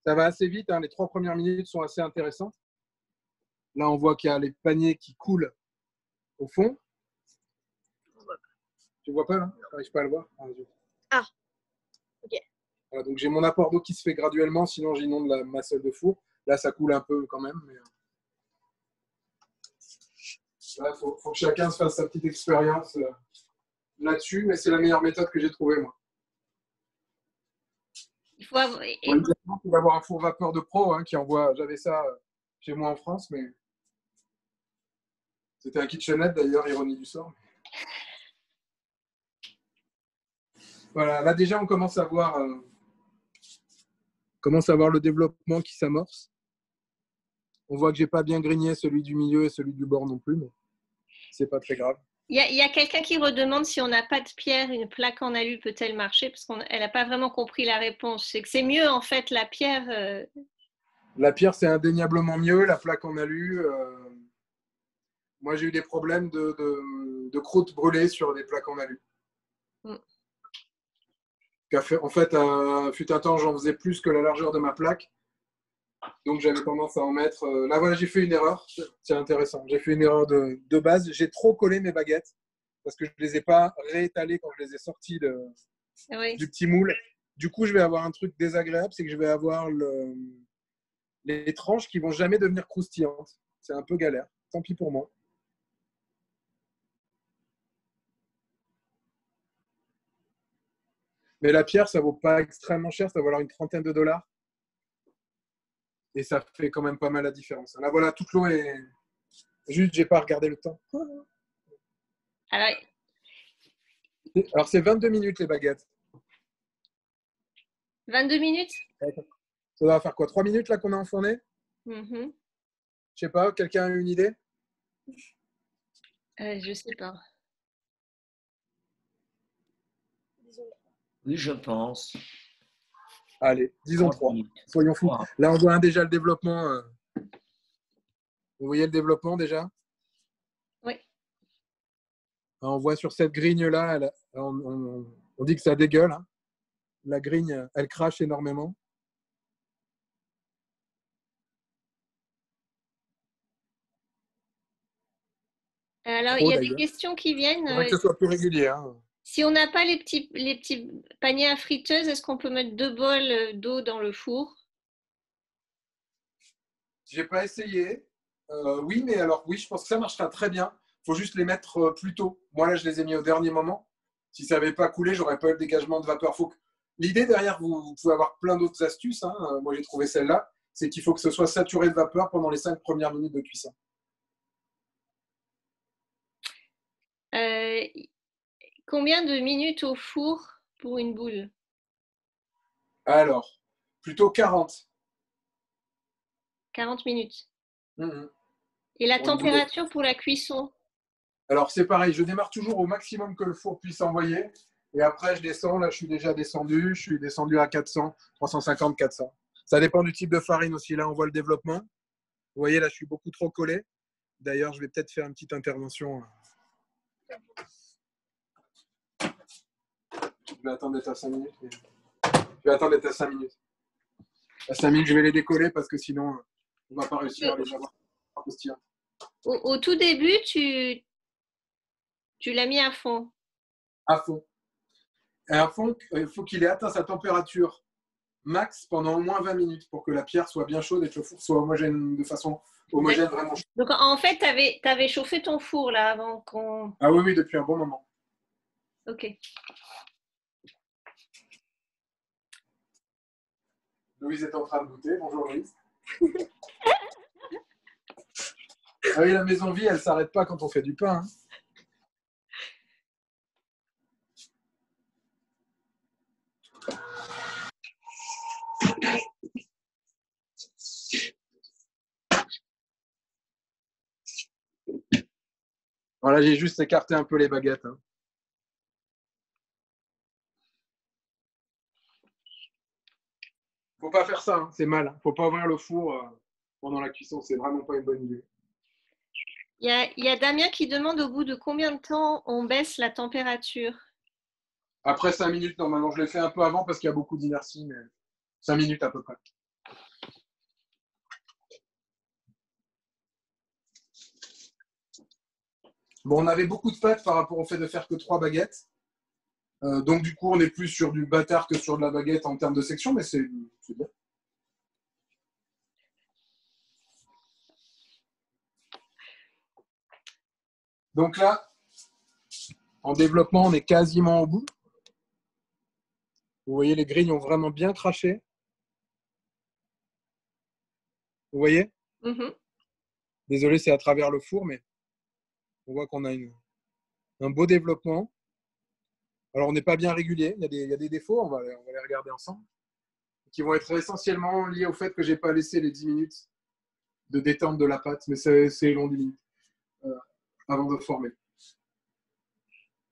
Ça va assez vite, hein, les 3 premières minutes sont assez intéressantes. Là, on voit qu'il y a les paniers qui coulent au fond. Tu vois pas là? Je n'arrive pas à le voir. Ah, ok. Voilà, donc j'ai mon apport d'eau qui se fait graduellement, sinon j'inonde ma seule de four. Là, ça coule un peu quand même. Mais... là, faut que chacun se fasse sa petite expérience là-dessus, mais c'est la meilleure méthode que j'ai trouvée, moi. Il faut avoir... Évidemment, il faut avoir un four vapeur de pro hein, qui envoie. J'avais ça chez moi en France, mais c'était un kitchenette d'ailleurs, ironie du sort. Voilà, là déjà on commence à voir le développement qui s'amorce. On voit que j'ai pas bien grigné celui du milieu et celui du bord non plus, mais c'est pas très grave. Il y a quelqu'un qui redemande si on n'a pas de pierre, une plaque en alu peut-elle marcher, parce qu'elle n'a pas vraiment compris la réponse. C'est que c'est mieux en fait la pierre. La pierre c'est indéniablement mieux, la plaque en alu. Moi j'ai eu des problèmes de croûte brûlée sur des plaques en alu. En fait, fut un temps, j'en faisais plus que la largeur de ma plaque. Donc, j'avais tendance à en mettre. Là, voilà, j'ai fait une erreur. C'est intéressant. J'ai fait une erreur de base. J'ai trop collé mes baguettes parce que je ne les ai pas réétalées quand je les ai sorties du petit moule. Du coup, je vais avoir un truc désagréable, c'est que je vais avoir les tranches qui ne vont jamais devenir croustillantes. C'est un peu galère. Tant pis pour moi. Mais la pierre, ça ne vaut pas extrêmement cher. Ça va valoir une $30. Et ça fait quand même pas mal la différence. Là, voilà, toute l'eau est... Juste, j'ai pas regardé le temps. Alors, c'est 22 minutes, les baguettes. 22 minutes? Ça va faire quoi? 3 minutes là qu'on a enfourné? Mhm. Je sais pas, quelqu'un a une idée? Je sais pas. Oui, je pense. Allez, disons 3. Soyons fous. Là, on voit déjà le développement. Vous voyez le développement déjà? Oui. On voit sur cette grigne-là, on dit que ça dégueule. Hein. La grigne, elle crache énormément. Alors, il y a des questions qui viennent. Il faudrait que ce soit plus régulier. Hein. Si on n'a pas les petits paniers à friteuse, est-ce qu'on peut mettre 2 bols d'eau dans le four? J'ai pas essayé. Oui, mais alors oui, je pense que ça marchera très bien. Il faut juste les mettre plus tôt. Moi, là, je les ai mis au dernier moment. Si ça n'avait pas coulé, j'aurais pas eu le dégagement de vapeur. L'idée derrière, vous pouvez avoir plein d'autres astuces. Hein. Moi, j'ai trouvé celle-là. C'est qu'il faut que ce soit saturé de vapeur pendant les 5 premières minutes de cuisson. Combien de minutes au four pour une boule? Alors, plutôt 40. 40 minutes. Mmh. Et la température pour la cuisson? Alors, c'est pareil. Je démarre toujours au maximum que le four puisse envoyer. Et après, je descends. Là, je suis déjà descendu. Je suis descendu à 400, 350, 400. Ça dépend du type de farine aussi. Là, on voit le développement. Vous voyez, là, je suis beaucoup trop collé. D'ailleurs, je vais peut-être faire une petite intervention. Je vais attendre d'être à 5 minutes. Je vais attendre d'être à 5 minutes. À 5 minutes, je vais les décoller parce que sinon, on ne va pas réussir à les avoir. Au tout début, tu l'as mis à fond. À fond. Et à fond, il faut qu'il ait atteint sa température max pendant au moins 20 minutes pour que la pierre soit bien chaude et que le four soit homogène de façon homogène vraiment chaude. Donc en fait, tu avais chauffé ton four là avant qu'on… Ah oui, oui, depuis un bon moment. Ok. Louise est en train de goûter. Bonjour Louise. Ah oui, la maison vie, elle ne s'arrête pas quand on fait du pain. Hein. Voilà, j'ai juste écarté un peu les baguettes. Hein. Faut pas faire ça, hein. C'est mal. Faut pas ouvrir le four pendant la cuisson, c'est vraiment pas une bonne idée. Il y a Damien qui demande au bout de combien de temps on baisse la température? Après 5 minutes, normalement, je l'ai fait un peu avant parce qu'il y a beaucoup d'inertie, mais 5 minutes à peu près. Bon, on avait beaucoup de pâtes par rapport au fait de faire que 3 baguettes. Donc, du coup, on est plus sur du bâtard que sur de la baguette en termes de section, mais c'est bien. Donc là, en développement, on est quasiment au bout. Vous voyez, les grignes ont vraiment bien craché. Vous voyez? Désolé, c'est à travers le four, mais on voit qu'on a un beau développement. Alors, on n'est pas bien régulier. Il y a des défauts, on va les regarder ensemble, qui vont être essentiellement liés au fait que je n'ai pas laissé les 10 minutes de détente de la pâte, mais c'est long 10 minutes avant de former.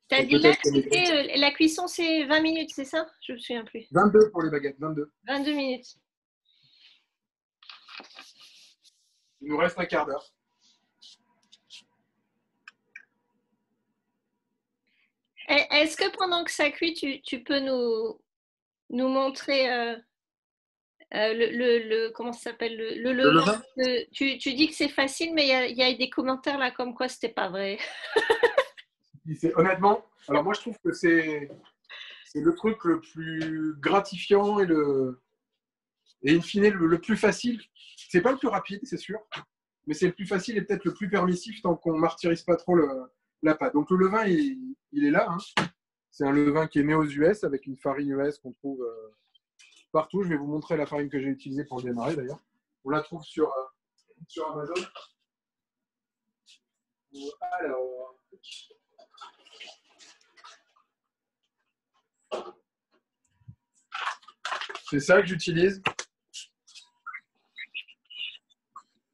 Tu as déjà expliqué, la cuisson, c'est 20 minutes, c'est ça? Je ne me souviens plus. 22 pour les baguettes, 22. 22 minutes. Il nous reste un quart d'heure. Est-ce que pendant que ça cuit, tu peux nous montrer comment ça s'appelle le levain? Tu dis que c'est facile, mais il y a des commentaires là comme quoi c'était pas vrai. Honnêtement, alors moi je trouve que c'est le truc le plus gratifiant et in fine le plus facile. C'est pas le plus rapide, c'est sûr, mais c'est le plus facile et peut-être le plus permissif tant qu'on martyrise pas trop la pâte. Donc le levain, il est là. Hein. C'est un levain qui est né aux US avec une farine US qu'on trouve partout. Je vais vous montrer la farine que j'ai utilisée pour le démarrer d'ailleurs. On la trouve sur Amazon. Alors, c'est ça que j'utilise.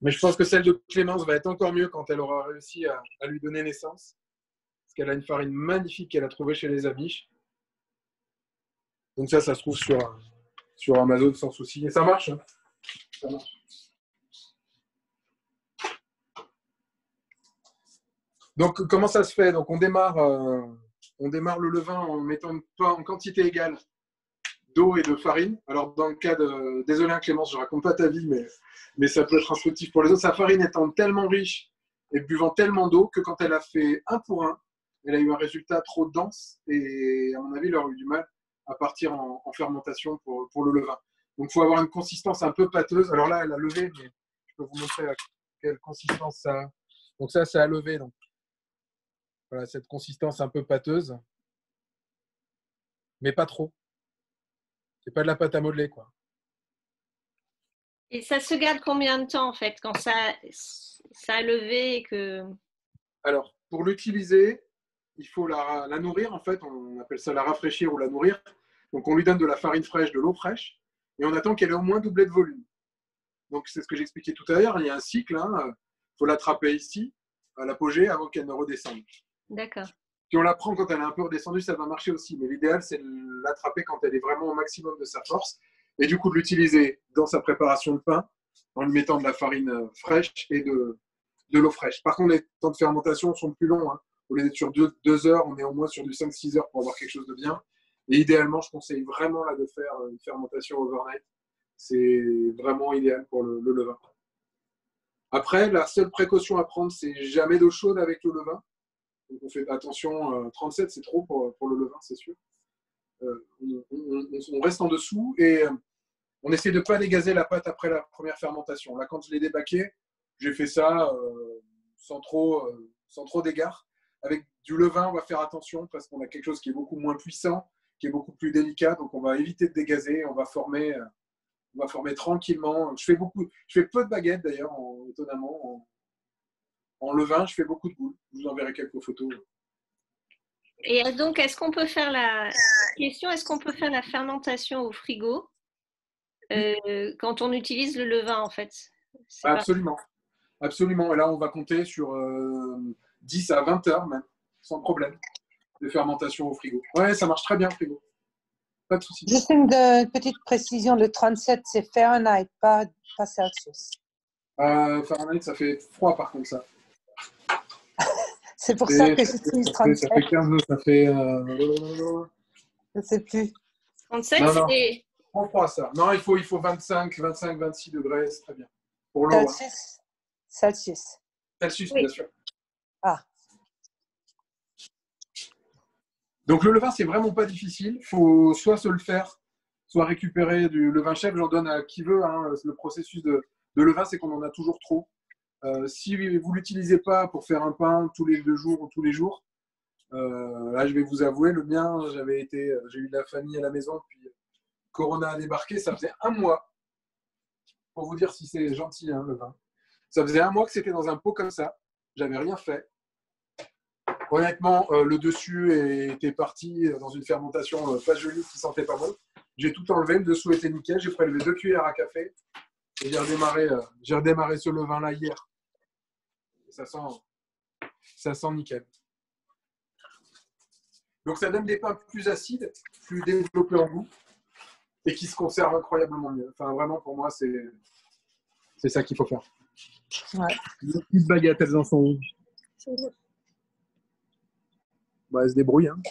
Mais je pense que celle de Clémence va être encore mieux quand elle aura réussi à lui donner naissance. Parce qu'elle a une farine magnifique qu'elle a trouvée chez les Amish. Donc ça se trouve sur Amazon sans souci. Et ça marche, hein. Ça marche. Donc comment ça se fait? Donc on démarre le levain en mettant pas en quantité égale d'eau et de farine. Alors dans le cas de... Désolé hein, Clémence, je ne raconte pas ta vie, mais ça peut être instructif pour les autres. Sa farine étant tellement riche et buvant tellement d'eau que quand elle a fait 1 pour 1, elle a eu un résultat trop dense et à mon avis, elle aurait eu du mal à partir en fermentation pour le levain. Donc il faut avoir une consistance un peu pâteuse. Alors là, elle a levé, mais je peux vous montrer à quelle consistance ça a. Donc ça a levé. Donc voilà, cette consistance un peu pâteuse, mais pas trop. C'est pas de la pâte à modeler, quoi. Et ça se garde combien de temps, en fait, quand ça a levé et que… Alors, pour l'utiliser, il faut la nourrir, en fait. On appelle ça la rafraîchir ou la nourrir. Donc, on lui donne de la farine fraîche, de l'eau fraîche, et on attend qu'elle ait au moins doublé de volume. Donc, c'est ce que j'expliquais tout à l'heure. Il y a un cycle. Il faut l'attraper ici, à l'apogée, avant qu'elle ne redescende. D'accord. Si on la prend quand elle est un peu redescendue, ça va marcher aussi. Mais l'idéal, c'est de l'attraper quand elle est vraiment au maximum de sa force. Et du coup, de l'utiliser dans sa préparation de pain en lui mettant de la farine fraîche et de l'eau fraîche. Par contre, les temps de fermentation sont plus longs. Hein. Au lieu d'être sur 2 heures, on est au moins sur du 5-6 heures pour avoir quelque chose de bien. Et idéalement, je conseille vraiment là, de faire une fermentation overnight. C'est vraiment idéal pour le levain. Après, la seule précaution à prendre, c'est jamais d'eau chaude avec le levain. Donc on fait attention, 37 c'est trop pour le levain, c'est sûr. On reste en dessous et on essaie de ne pas dégazer la pâte après la première fermentation. Là, quand je l'ai débaqué, j'ai fait ça sans trop d'égard. Avec du levain, on va faire attention parce qu'on a quelque chose qui est beaucoup moins puissant, qui est beaucoup plus délicat. Donc, on va éviter de dégazer. On va former tranquillement. Je fais peu de baguettes d'ailleurs, étonnamment. En levain, je fais beaucoup de boules. Je vous enverrai quelques photos. Et donc, est-ce qu'on peut faire la fermentation au frigo quand on utilise le levain, en fait? Absolument. Absolument. Et là, on va compter sur 10 à 20 heures même, sans problème, de fermentation au frigo. Ouais, ça marche très bien au frigo. Pas de souci. Juste une petite précision, le 37, c'est Fahrenheit, pas Celsius. Fahrenheit, ça fait froid par contre, ça. C'est pour ça que j'utilise 37. Ça fait 15, ça fait… Je ne sais plus. 37, c'est… Trop froid, ça. Non, il faut 25, 26 degrés, c'est très bien. Pour l'eau. Celsius. Celsius. Celsius, oui. Bien sûr. Ah. Donc, le levain, c'est vraiment pas difficile. Il faut soit se le faire, soit récupérer du levain chef. J'en donne à qui veut. Hein. Le processus de levain, c'est qu'on en a toujours trop. Si vous ne l'utilisez pas pour faire un pain tous les 2 jours ou tous les jours, là, je vais vous avouer, le mien, j'ai eu de la famille à la maison, puis Corona a débarqué, ça faisait 1 mois, pour vous dire si c'est gentil, hein, le vin. Ça faisait 1 mois que c'était dans un pot comme ça, j'avais rien fait. Honnêtement, le dessus était parti dans une fermentation pas jolie qui sentait pas bon. J'ai tout enlevé, le dessous était nickel, j'ai prélevé 2 cuillères à café et j'ai redémarré ce levain-là hier. Et ça sent nickel. Donc ça donne des pains plus acides, plus développés en goût et qui se conservent incroyablement mieux. Enfin, vraiment, pour moi, c'est ça qu'il faut faire. Ouais. Les petites baguettes, elles en sont où? Bah, elles se débrouillent. Hein.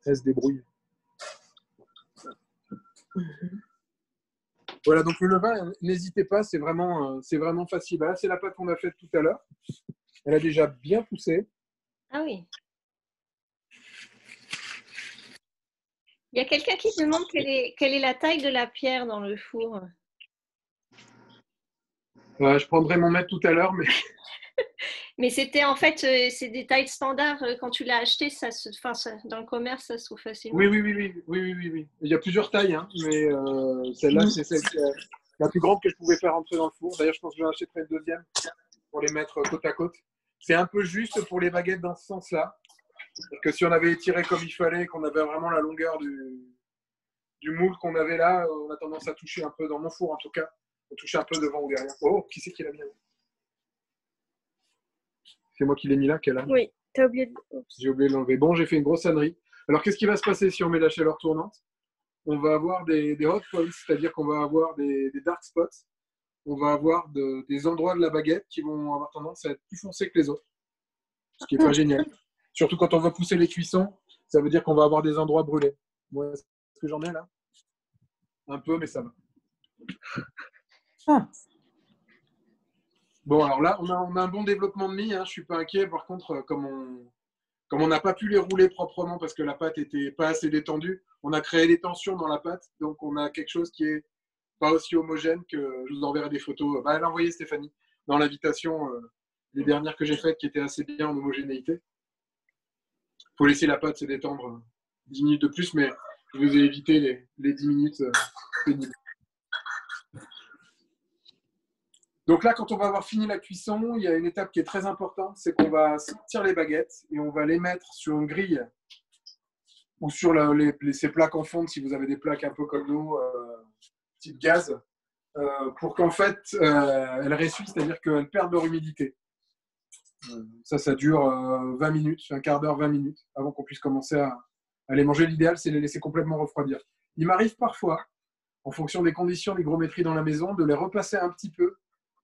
Elles se débrouillent. Voilà, donc le levain, n'hésitez pas, c'est vraiment facile. Là, c'est la pâte qu'on a faite tout à l'heure. Elle a déjà bien poussé. Ah oui. Il y a quelqu'un qui demande quelle est la taille de la pierre dans le four. Je prendrai mon mètre tout à l'heure, mais… Mais c'était en fait, c'est des tailles standards. Quand tu l'as acheté, dans le commerce, ça se trouve facilement. Oui. Il y a plusieurs tailles, hein, mais celle-là, c'est celle qui est la plus grande que je pouvais faire entrer dans le four. D'ailleurs, je pense que j'en achèterai une deuxième pour les mettre côte à côte. C'est un peu juste pour les baguettes dans ce sens-là. Parce que si on avait étiré comme il fallait, qu'on avait vraiment la longueur du moule qu'on avait là, on a tendance à toucher un peu dans mon four en tout cas. On touche un peu devant ou derrière. Oh, qui c'est qui l'a mis là? C'est moi qui l'ai mis là, quelle âme? Oui, t'as oublié de... J'ai oublié de l'enlever. Bon, j'ai fait une grosse ânerie. Alors, qu'est-ce qui va se passer si on met la chaleur tournante? On va avoir des hot points, c'est-à-dire qu'on va avoir des dark spots. On va avoir des endroits de la baguette qui vont avoir tendance à être plus foncés que les autres. Ce qui n'est pas génial. Surtout quand on va pousser les cuissons, ça veut dire qu'on va avoir des endroits brûlés. Moi, est-ce que j'en ai là? Un peu, mais ça va. Ah. Bon, alors là, on a un bon développement de mie. Hein, je ne suis pas inquiet. Par contre, comme on n'a pas pu les rouler proprement parce que la pâte n'était pas assez détendue, on a créé des tensions dans la pâte. Donc, on a quelque chose qui est pas aussi homogène que je vous enverrai des photos. Elle a envoyé Stéphanie dans l'invitation, les dernières que j'ai faites qui étaient assez bien en homogénéité. Il faut laisser la pâte se détendre 10 minutes de plus, mais je vous ai évité les 10 minutes pénibles. Donc là, quand on va avoir fini la cuisson, il y a une étape qui est très importante, c'est qu'on va sortir les baguettes et on va les mettre sur une grille ou sur ces plaques en fonte, si vous avez des plaques un peu comme nous, type gaz, pour qu'en fait, elles ressuient, c'est-à-dire qu'elles perdent leur humidité. Ça dure 20 minutes, un quart d'heure, 20 minutes, avant qu'on puisse commencer à les manger. L'idéal, c'est de les laisser complètement refroidir. Il m'arrive parfois, en fonction des conditions d'hygrométrie dans la maison, de les repasser un petit peu,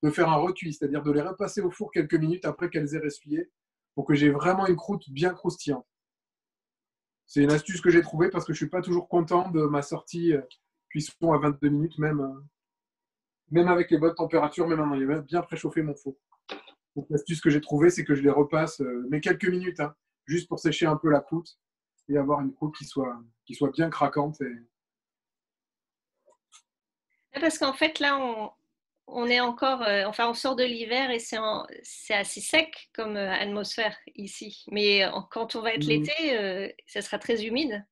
de faire un recuit, c'est-à-dire de les repasser au four quelques minutes après qu'elles aient ressuyé, pour que j'ai vraiment une croûte bien croustillante. C'est une astuce que j'ai trouvée parce que je ne suis pas toujours content de ma sortie cuisson à 22 minutes, même avec les bonnes températures, même en ayant bien préchauffé mon four. Donc l'astuce que j'ai trouvée, c'est que je les repasse, mais quelques minutes, hein, juste pour sécher un peu la croûte et avoir une croûte qui soit bien craquante. Parce qu'en fait, là, on est encore, enfin, on sort de l'hiver et c'est assez sec comme atmosphère ici. Mais quand on va être l'été, ça sera très humide.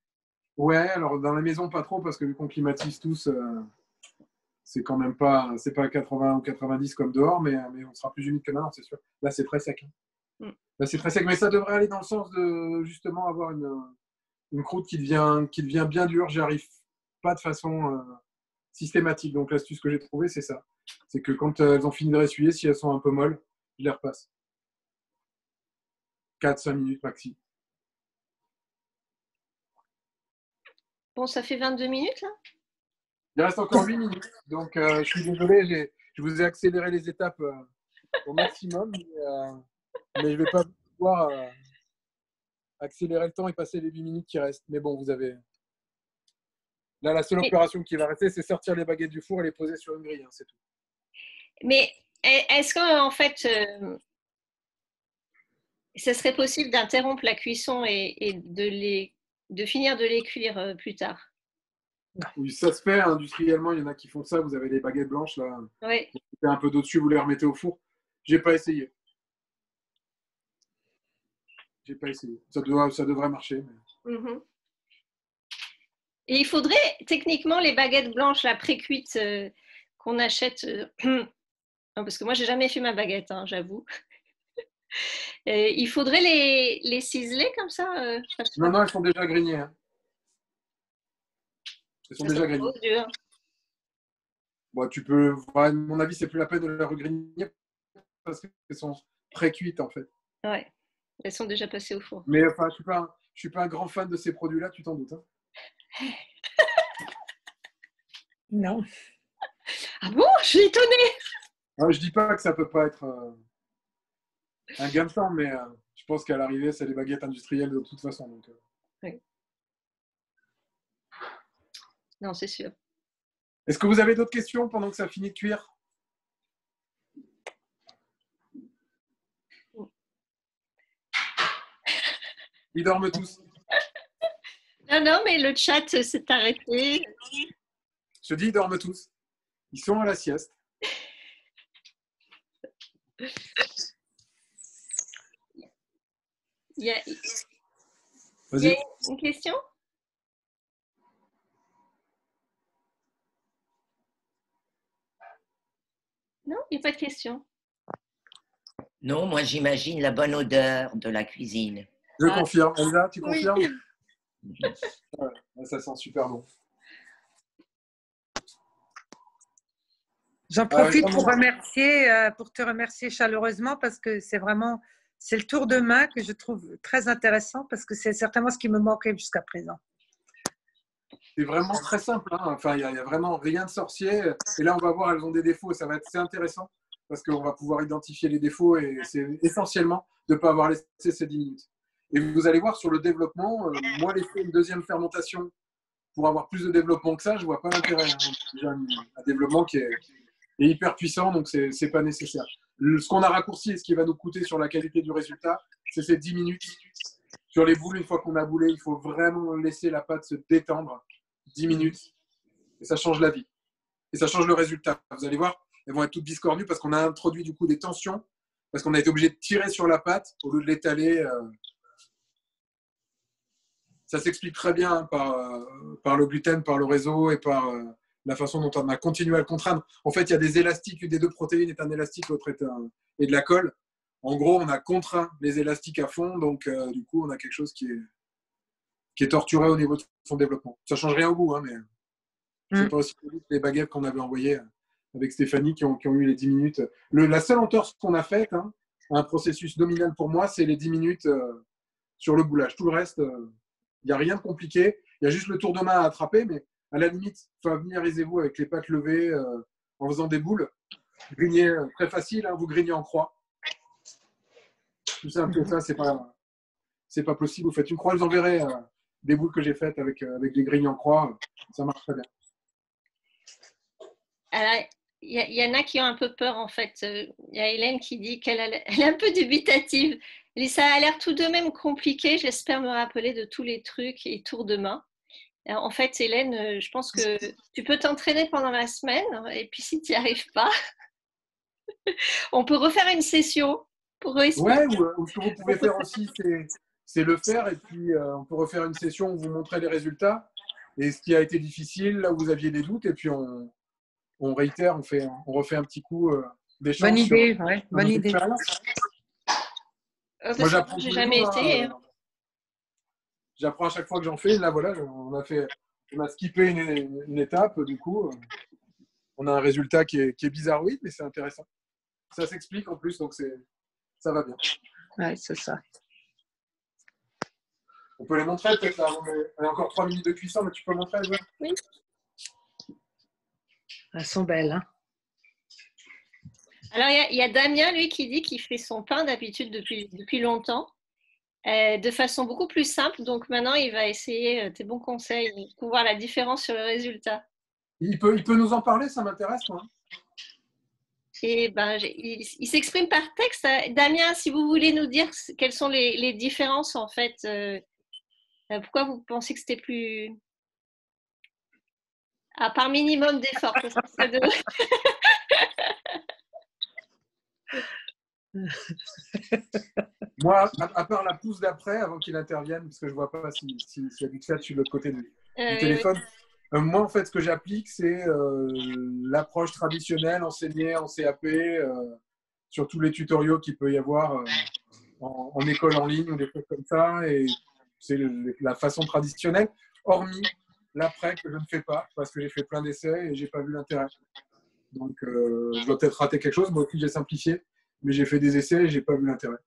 Ouais, alors dans la maison, pas trop, parce que vu qu'on climatise tous, c'est quand même pas, c'est pas 80 ou 90 comme dehors, mais on sera plus humide que maintenant, c'est sûr. Là, c'est très sec. Là, c'est très sec, mais ça devrait aller dans le sens de justement avoir une croûte qui devient bien dure. J'y arrive pas de façon systématique. Donc l'astuce que j'ai trouvée, c'est ça. C'est que quand elles ont fini de ressuyer, si elles sont un peu molles, je les repasse. 4-5 minutes maxi. Bon, ça fait 22 minutes là? Il reste encore 8 minutes. Donc je suis désolé, je vous ai accéléré les étapes au maximum, mais je ne vais pas pouvoir accélérer le temps et passer les 8 minutes qui restent. Mais bon, vous avez... Là, la seule opération qui va rester, c'est sortir les baguettes du four et les poser sur une grille, hein, c'est tout. Mais est-ce qu'en fait, ce serait possible d'interrompre la cuisson et de finir de les cuire plus tard? Oui, ça se fait industriellement, il y en a qui font ça. Vous avez les baguettes blanches, là. Oui. Vous mettez un peu d'eau dessus, vous les remettez au four. J'ai pas essayé. Ça devrait marcher. Mais... Et il faudrait, techniquement, les baguettes blanches, la pré-cuite qu'on achète... parce que moi, j'ai jamais fait ma baguette, hein, j'avoue. Il faudrait les ciseler comme ça Non, elles sont déjà grignées. Hein. Elles sont déjà grignées. Bon, tu peux... À mon avis, c'est plus la peine de les regrigner parce qu'elles sont pré-cuites, en fait. Ouais, elles sont déjà passées au four. Mais enfin, je suis pas un grand fan de ces produits-là, tu t'en doutes. Hein. Non. Ah bon? Je suis étonnée. Alors, je dis pas que ça peut pas être un gain de temps, mais je pense qu'à l'arrivée, c'est des baguettes industrielles de toute façon. Donc, oui. Non, c'est sûr. Est-ce que vous avez d'autres questions pendant que ça finit de cuire? Ils dorment tous. Non, mais le chat s'est arrêté. Je te dis, ils dorment tous. Ils sont à la sieste. Il y a une question? Non, il n'y a pas de question. Non, moi j'imagine la bonne odeur de la cuisine. Je confirme. Elsa, tu confirmes? Ouais, ça sent super bon. J'en profite pour te remercier chaleureusement parce que c'est le tour de main que je trouve très intéressant parce que c'est certainement ce qui me manquait jusqu'à présent. C'est vraiment très simple. Hein. Enfin, il y a vraiment rien de sorcier. Et là, on va voir, elles ont des défauts. Ça va être assez intéressant parce qu'on va pouvoir identifier les défauts et c'est essentiellement de ne pas avoir laissé ces 10 minutes. Et vous allez voir sur le développement, moi, laisser une deuxième fermentation pour avoir plus de développement que ça, je ne vois pas l'intérêt. Hein. J'ai un développement qui est hyper puissant, donc ce n'est pas nécessaire. Ce qu'on a raccourci et ce qui va nous coûter sur la qualité du résultat, c'est ces 10 minutes. Sur les boules, une fois qu'on a boulé, il faut vraiment laisser la pâte se détendre 10 minutes. Et ça change la vie. Et ça change le résultat. Vous allez voir, elles vont être toutes biscornues parce qu'on a introduit du coup des tensions, parce qu'on a été obligé de tirer sur la pâte au lieu de l'étaler. Ça s'explique très bien par le gluten, par le réseau et par la façon dont on a continué à le contraindre. En fait, il y a des élastiques, une des deux protéines est un élastique, l'autre est de la colle. En gros, on a contraint les élastiques à fond, donc du coup, on a quelque chose qui est torturé au niveau de son développement. Ça ne change rien au goût, hein, mais c'est pas aussi vite les baguettes qu'on avait envoyées avec Stéphanie qui ont eu les 10 minutes. La seule entorse qu'on a faite, hein, un processus nominal pour moi, c'est les 10 minutes sur le boulage. Tout le reste, il n'y a rien de compliqué. Il y a juste le tour de main à attraper, mais à la limite, familiarisez-vous avec les pattes levées en faisant des boules. Grigner, très facile, hein, vous grignez en croix. Tout simple que ça, c'est pas possible. Vous faites une croix, je vous enverrai des boules que j'ai faites avec des grignes en croix. Ça marche très bien. Alors, il y en a qui ont un peu peur en fait. Il y a Hélène qui dit qu'elle est un peu dubitative. Elle dit, ça a l'air tout de même compliqué. J'espère me rappeler de tous les trucs et tours de main. Alors, en fait, Hélène, je pense que tu peux t'entraîner pendant la semaine et puis si tu n'y arrives pas, on peut refaire une session pour réussir. Ouais, ou ce que vous pouvez faire aussi, c'est le faire et puis on peut refaire une session où vous montrez les résultats et ce qui a été difficile, là où vous aviez des doutes et puis on réitère, on refait un petit coup d'échange. Bonne idée, ouais, bonne idée. Moi, j'apprends j'ai jamais été. J'apprends à chaque fois que j'en fais. Là, voilà, on a skippé une étape. Du coup, on a un résultat qui est bizarroïde, mais c'est intéressant. Ça s'explique en plus, donc ça va bien. Ouais, c'est ça. On peut les montrer peut-être là. On a encore 3 minutes de cuisson, mais tu peux montrer, Joël ? Oui. Elles sont belles, hein. Alors, il y a Damien, lui, qui dit qu'il fait son pain d'habitude depuis longtemps, de façon beaucoup plus simple. Donc, maintenant, il va essayer tes bons conseils pour voir la différence sur le résultat. Il peut nous en parler, ça m'intéresse, moi. Et ben, il s'exprime par texte. Damien, si vous voulez nous dire quelles sont les différences, en fait, pourquoi vous pensez que c'était plus... par minimum d'effort. Moi, à part la pousse d'après, avant qu'il intervienne, parce que je ne vois pas s'il y a du chat sur l'autre côté du téléphone. Moi, en fait, ce que j'applique, c'est l'approche traditionnelle enseignée en CAP, sur tous les tutoriaux qu'il peut y avoir en école en ligne ou des choses comme ça. Et c'est la façon traditionnelle, hormis l'après que je ne fais pas, parce que j'ai fait plein d'essais et je n'ai pas vu l'intérêt. Donc, je dois peut-être rater quelque chose. Moi aussi, j'ai simplifié, mais j'ai fait des essais et je n'ai pas vu l'intérêt.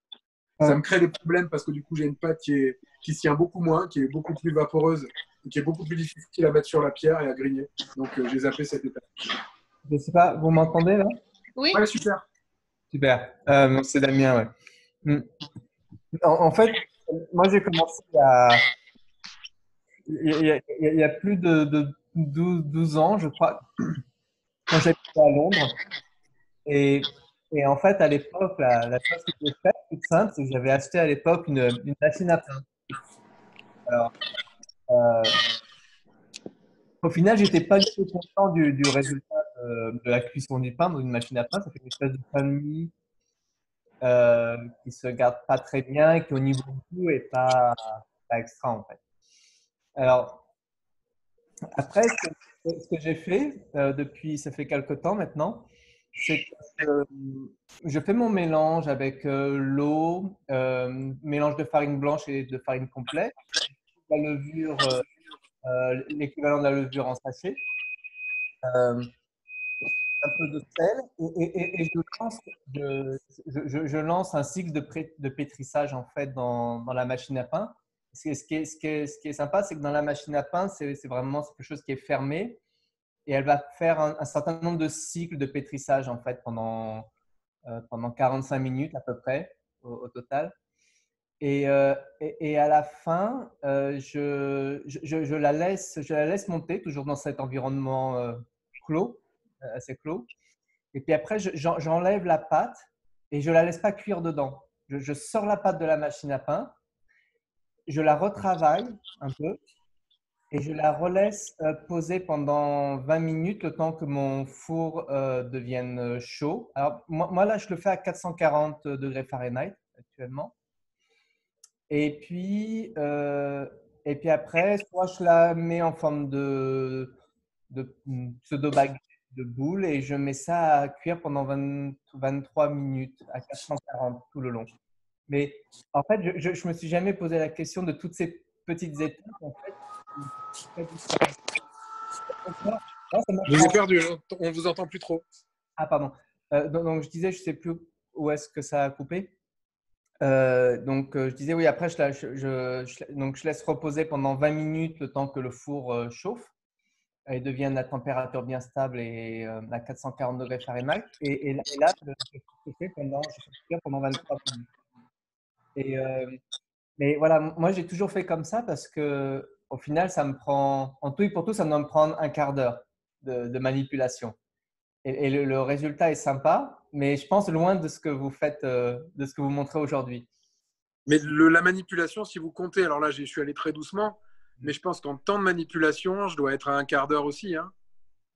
Ça me crée des problèmes parce que du coup, j'ai une pâte qui se tient beaucoup moins, qui est beaucoup plus vaporeuse et qui est beaucoup plus difficile à mettre sur la pierre et à grigner. Donc, j'ai zappé cette étape. Je ne sais pas, vous m'entendez là? Oui. Ouais, super. Super. C'est Damien, ouais. En fait, moi, j'ai commencé il y a plus de 12 ans, je crois, quand j'habitais à Londres. Et en fait, à l'époque, la chose que j'ai faite, toute simple, c'est que j'avais acheté à l'époque une machine à pain. Alors, au final, j'étais pas du tout content du résultat de la cuisson du pain dans une machine à pain. Ça fait une espèce de pain de mie qui se garde pas très bien et qui au niveau du goût est pas extra en fait. Alors, après, ce que j'ai fait depuis, ça fait quelques temps maintenant, c'est que je fais mon mélange avec l'eau, mélange de farine blanche et de farine complète, la levure, l'équivalent de la levure en sachet. un peu de sel et je lance un cycle de pétrissage en fait dans la machine à pain. Ce qui est sympa, c'est que dans la machine à pain, c'est vraiment quelque chose qui est fermé et elle va faire un certain nombre de cycles de pétrissage en fait pendant 45 minutes à peu près au total. Et à la fin, je la laisse monter toujours dans cet environnement clos, assez clos. Et puis après, j'enlève la pâte et je la laisse pas cuire dedans. Je sors la pâte de la machine à pain, je la retravaille un peu et je la relaisse poser pendant 20 minutes le temps que mon four devienne chaud. Alors moi là, je le fais à 440 degrés Fahrenheit actuellement. Et puis après, soit je la mets en forme de pseudo-baguette de boule et je mets ça à cuire pendant 23 minutes à 440 tout le long. Mais en fait, je ne me suis jamais posé la question de toutes ces petites étapes. En fait, je vous ai perdu, on ne vous entend plus trop. Ah, pardon. Donc, je disais, je ne sais plus où est-ce que ça a coupé. Je disais, oui, après, je laisse reposer pendant 20 minutes le temps que le four chauffe et devienne à température bien stable et à 440 degrés Fahrenheit. Et là, je fais pendant 23 minutes. Mais voilà, moi, j'ai toujours fait comme ça parce que au final, ça me prend, en tout et pour tout, ça doit me prendre un quart d'heure de manipulation. Et le résultat est sympa, mais je pense loin de ce que vous faites, de ce que vous montrez aujourd'hui. Mais la manipulation, si vous comptez, alors là, je suis allé très doucement, mais je pense qu'en temps de manipulation, je dois être à un quart d'heure aussi. Hein.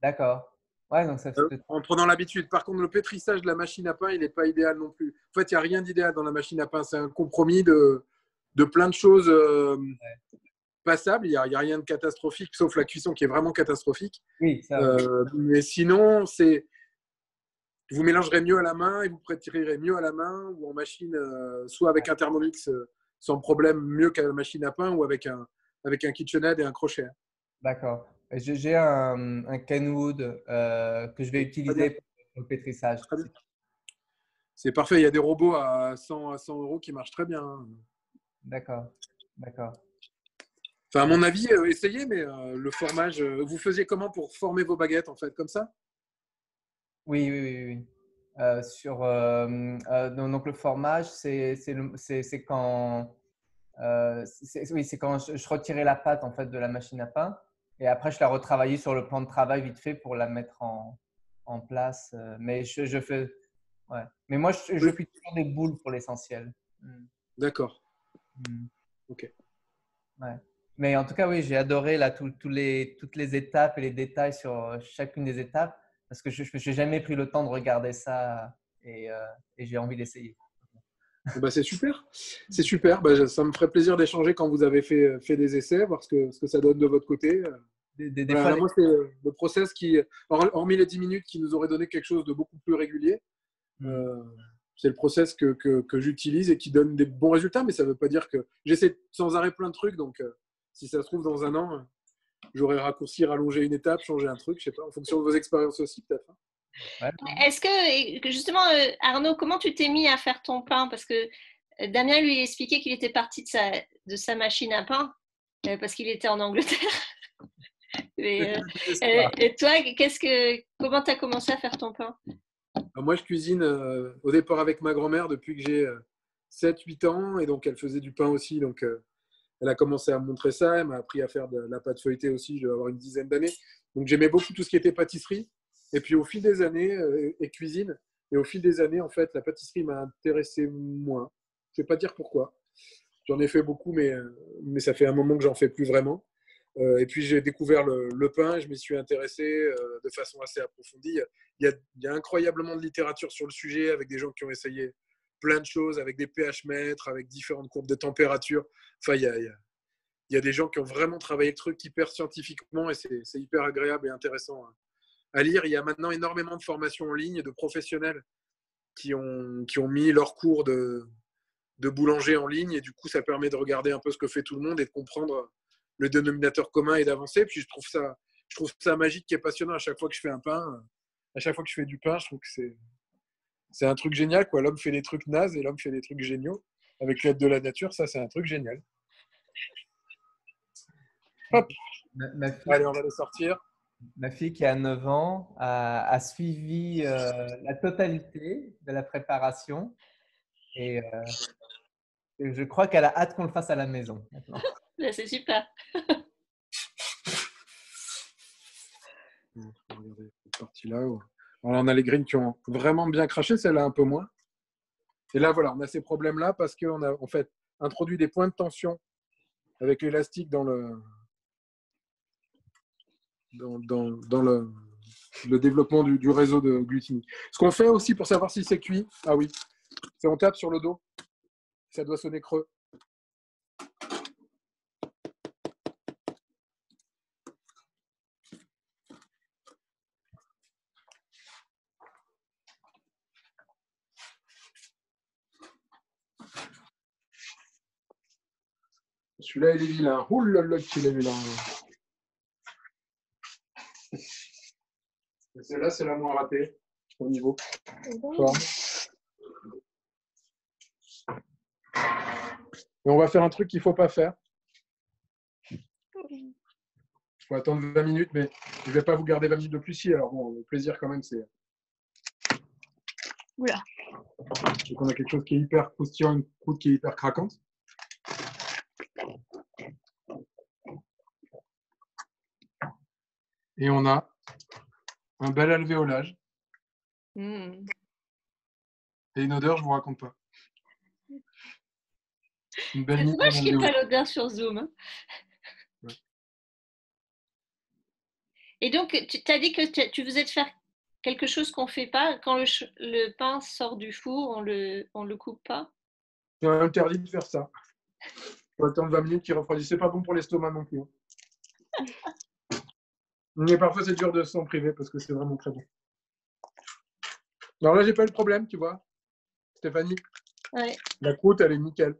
D'accord. Ouais, donc ça en prenant l'habitude. Par contre, le pétrissage de la machine à pain, il n'est pas idéal non plus. En fait, il n'y a rien d'idéal dans la machine à pain. C'est un compromis de plein de choses passables. Il n'y a rien de catastrophique, sauf la cuisson qui est vraiment catastrophique. Oui, ça. Mais sinon, vous mélangerez mieux à la main et vous prétirerez mieux à la main ou en machine, soit avec un Thermomix sans problème, mieux qu'à la machine à pain, ou avec un KitchenAid et un crochet. D'accord. J'ai un Kenwood que je vais utiliser pour le pétrissage. C'est parfait. Il y a des robots à 100 € qui marchent très bien. D'accord. Enfin, à mon avis, essayez, mais le formage, vous faisiez comment pour former vos baguettes, en fait, comme ça? Oui. Donc le formage, c'est quand, c'est quand je retirais la pâte en fait de la machine à pain et après je la retravaillais sur le plan de travail vite fait pour la mettre en place. Mais je fais, ouais. Mais moi je fais toujours des boules pour l'essentiel. D'accord. Ok. Ouais. Mais en tout cas, oui, j'ai adoré là toutes les étapes et les détails sur chacune des étapes parce que je n'ai jamais pris le temps de regarder ça et j'ai envie d'essayer. Bah, c'est super. C'est super. Bah, ça me ferait plaisir d'échanger quand vous avez fait des essais, voir ce que ça donne de votre côté. Voilà, moi, c'est le process qui, hormis les 10 minutes qui nous auraient donné quelque chose de beaucoup plus régulier, c'est le process que j'utilise et qui donne des bons résultats. Mais ça ne veut pas dire que j'essaie sans arrêt plein de trucs. Donc, si ça se trouve, dans un an, j'aurais raccourci, rallongé une étape, changé un truc, je ne sais pas, en fonction de vos expériences aussi, peut-être. Ouais. Est-ce que justement, Arnaud, comment tu t'es mis à faire ton pain? Parce que Damien lui expliquait qu'il était parti de sa machine à pain parce qu'il était en Angleterre. Et toi, comment tu as commencé à faire ton pain? Moi, je cuisine au départ avec ma grand-mère depuis que j'ai 7-8 ans. Et donc, elle faisait du pain aussi. Donc, elle a commencé à me montrer ça. Elle m'a appris à faire de la pâte feuilletée aussi. Je dois avoir une dizaine d'années. Donc, j'aimais beaucoup tout ce qui était pâtisserie. Et puis, au fil des années, et cuisine. Et au fil des années, en fait, la pâtisserie m'a intéressé moins. Je ne vais pas dire pourquoi. J'en ai fait beaucoup, mais ça fait un moment que j'en fais plus vraiment. Et puis, j'ai découvert le pain. Je m'y suis intéressé de façon assez approfondie. Il y a incroyablement de littérature sur le sujet avec des gens qui ont essayé plein de choses, avec des pH mètres, avec différentes courbes de température. Enfin, il y a des gens qui ont vraiment travaillé le truc hyper scientifiquement et c'est hyper agréable et intéressant à lire. Il y a maintenant énormément de formations en ligne de professionnels qui ont mis leurs cours de boulanger en ligne et du coup, ça permet de regarder un peu ce que fait tout le monde et de comprendre le dénominateur commun et d'avancer. Puis je trouve ça magique et passionnant à chaque fois que je fais un pain. À chaque fois que je fais du pain, je trouve que c'est un truc génial, quoi. L'homme fait des trucs nazes et l'homme fait des trucs géniaux. Avec l'aide de la nature, ça, c'est un truc génial. Hop. Allez, on va les sortir. Ma fille qui a 9 ans a suivi la totalité de la préparation et je crois qu'elle a hâte qu'on le fasse à la maison maintenant. C'est super. Regardez cette partie-là. Alors, on a les greens qui ont vraiment bien craché, celle-là un peu moins. Et là, voilà, on a ces problèmes-là parce qu'on a en fait introduit des points de tension avec l'élastique dans le développement du réseau de glutamine. Ce qu'on fait aussi pour savoir si c'est cuit, ah oui, c'est on tape sur le dos. Ça doit sonner creux. Celui-là, il est vilain. Ouh là là, qu'il est vilain. Celle-là, c'est la moins ratée au niveau forme. Et on va faire un truc qu'il ne faut pas faire. Il faut attendre 20 minutes, mais je ne vais pas vous garder 20 minutes de plus ici. Alors bon, le plaisir quand même, c'est... Oula. Donc on a quelque chose qui est hyper croustillant, une croûte qui est hyper craquante. Et on a un bel alvéolage. Et une odeur, je ne vous raconte pas. Une belle C'est mine dommage qu'il n'y ait d'alvéolage. pas l'odeur sur Zoom. Hein. Ouais. Et donc, tu as dit que tu faisais de faire quelque chose qu'on ne fait pas. Quand le pain sort du four, on le coupe pas. C'est interdit de faire ça. Il faut attendre 20 minutes qu'il refroidisse. C'est pas bon pour l'estomac non plus. Mais parfois, c'est dur de s'en priver parce que c'est vraiment très bon. Alors là, j'ai pas eu le problème, tu vois, Stéphanie. Ouais. La croûte, elle est nickel.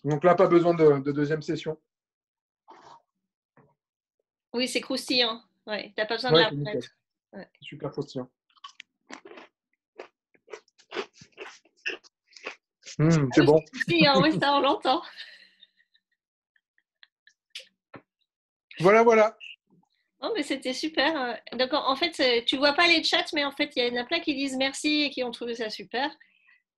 Donc là, pas besoin de deuxième session. Oui, c'est croustillant. Ouais, tu n'as pas besoin Ouais, de la c'est nickel. remettre. Ouais. Super croustillant. C'est bon. Croustillant, oui, ça, on l'entend. Voilà, voilà. Non, mais c'était super. Donc, en fait, tu vois pas les chats, mais en fait, il y en a plein qui disent merci et qui ont trouvé ça super.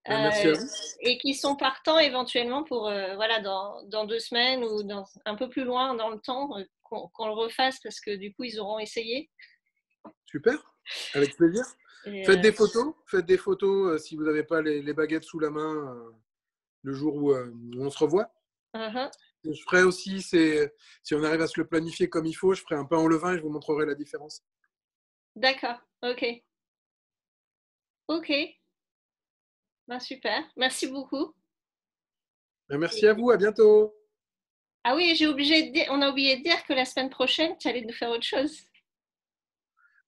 Merci à vous. Et qui sont partants éventuellement pour, voilà, dans 2 semaines ou un peu plus loin dans le temps, qu'on le refasse parce que du coup, ils auront essayé. Super, avec plaisir. Et, Faites des photos si vous n'avez pas les baguettes sous la main le jour où on se revoit. Je ferai aussi, si on arrive à se le planifier comme il faut, je ferai un pain au levain et je vous montrerai la différence. D'accord, ok. Ok. Ben, super, merci beaucoup. Merci à vous, à bientôt. Ah oui, on a oublié de dire que la semaine prochaine, tu allais nous faire autre chose.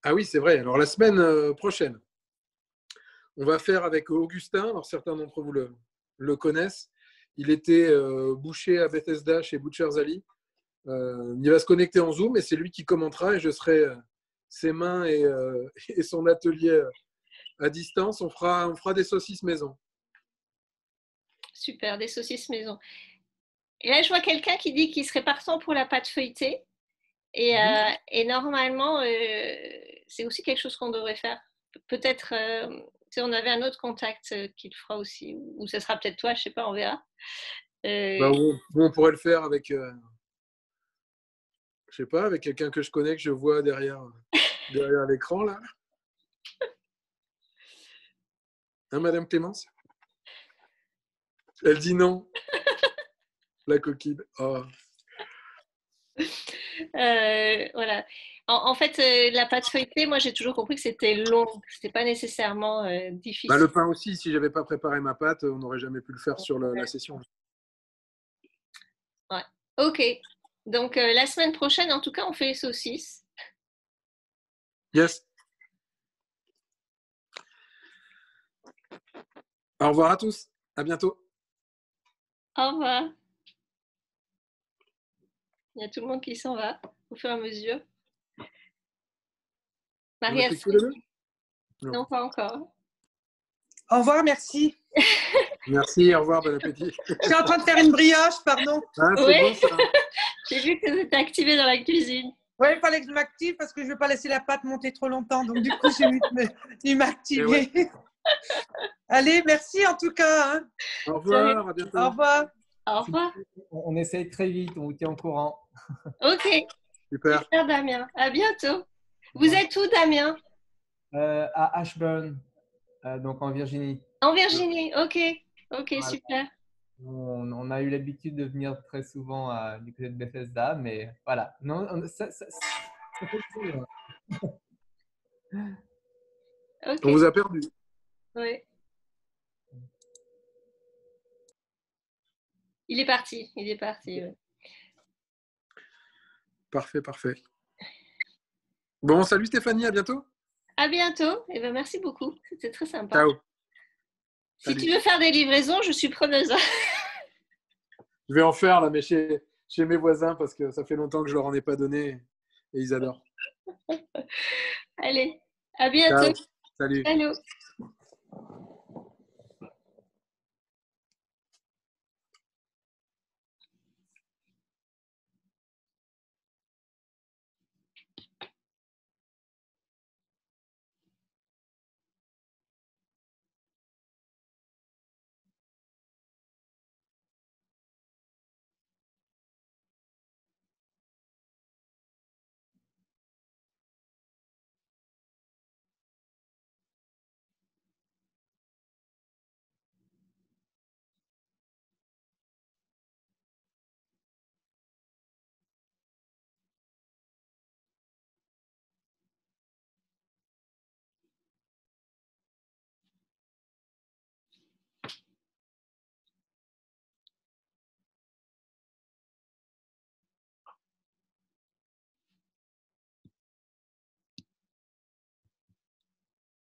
Ah oui, c'est vrai. Alors la semaine prochaine, on va faire avec Augustin. Alors certains d'entre vous le connaissent. Il était boucher à Bethesda chez Butcher's Ali. Il va se connecter en Zoom et c'est lui qui commentera et je serai ses mains et son atelier à distance. On fera des saucisses maison. Super, des saucisses maison. Et là, je vois quelqu'un qui dit qu'il serait partant pour la pâte feuilletée. Et normalement, c'est aussi quelque chose qu'on devrait faire. Peut-être, on avait un autre contact qui le fera aussi. Ou ce sera peut-être toi, je ne sais pas, on verra. On pourrait le faire avec, je sais pas, avec quelqu'un que je connais, que je vois derrière l'écran, là. Hein, Madame Clémence? Elle dit non. La coquine. Oh. Voilà. En fait, la pâte feuilletée, moi, j'ai toujours compris que c'était long. C'était pas nécessairement difficile. Le pain aussi, si j'avais pas préparé ma pâte, on n'aurait jamais pu le faire sur la session. Ouais. Ok. Donc, la semaine prochaine, en tout cas, on fait les saucisses. Yes. Au revoir à tous. À bientôt. Au revoir. Il y a tout le monde qui s'en va au fur et à mesure. On a Maria, fait que les deux ? non, pas encore. Au revoir, merci. Merci, au revoir, bon appétit. Je suis en train de faire une brioche, pardon. Ah, c'est Oui. bon ça. J'ai vu que vous étiez activé dans la cuisine. Oui, il fallait que je m'active parce que je ne veux pas laisser la pâte monter trop longtemps. Donc, du coup, j'ai dû m'activer. Allez, merci en tout cas. Hein. Au revoir, à bientôt. Au revoir. Au revoir. On essaye très vite, on vous tient au courant. Ok. Super. Super, Damien. À bientôt. Vous êtes où, Damien? À Ashburn, donc en Virginie. En Virginie. Ok. Ok, Voilà. super. On a eu l'habitude de venir très souvent du côté de Bethesda, mais voilà. Non, ça fait plaisir. Ok. On vous a perdu. Oui. Il est parti. Il est parti. Oui. Parfait, parfait. Bon, salut Stéphanie, à bientôt. À bientôt. Et ben, merci beaucoup. C'était très sympa. Ciao. Si Salut. tu veux faire des livraisons, je suis preneuse. Je vais en faire là, mais chez mes voisins parce que ça fait longtemps que je leur en ai pas donné et ils adorent. Allez, à bientôt. Ciao. Salut. Salut.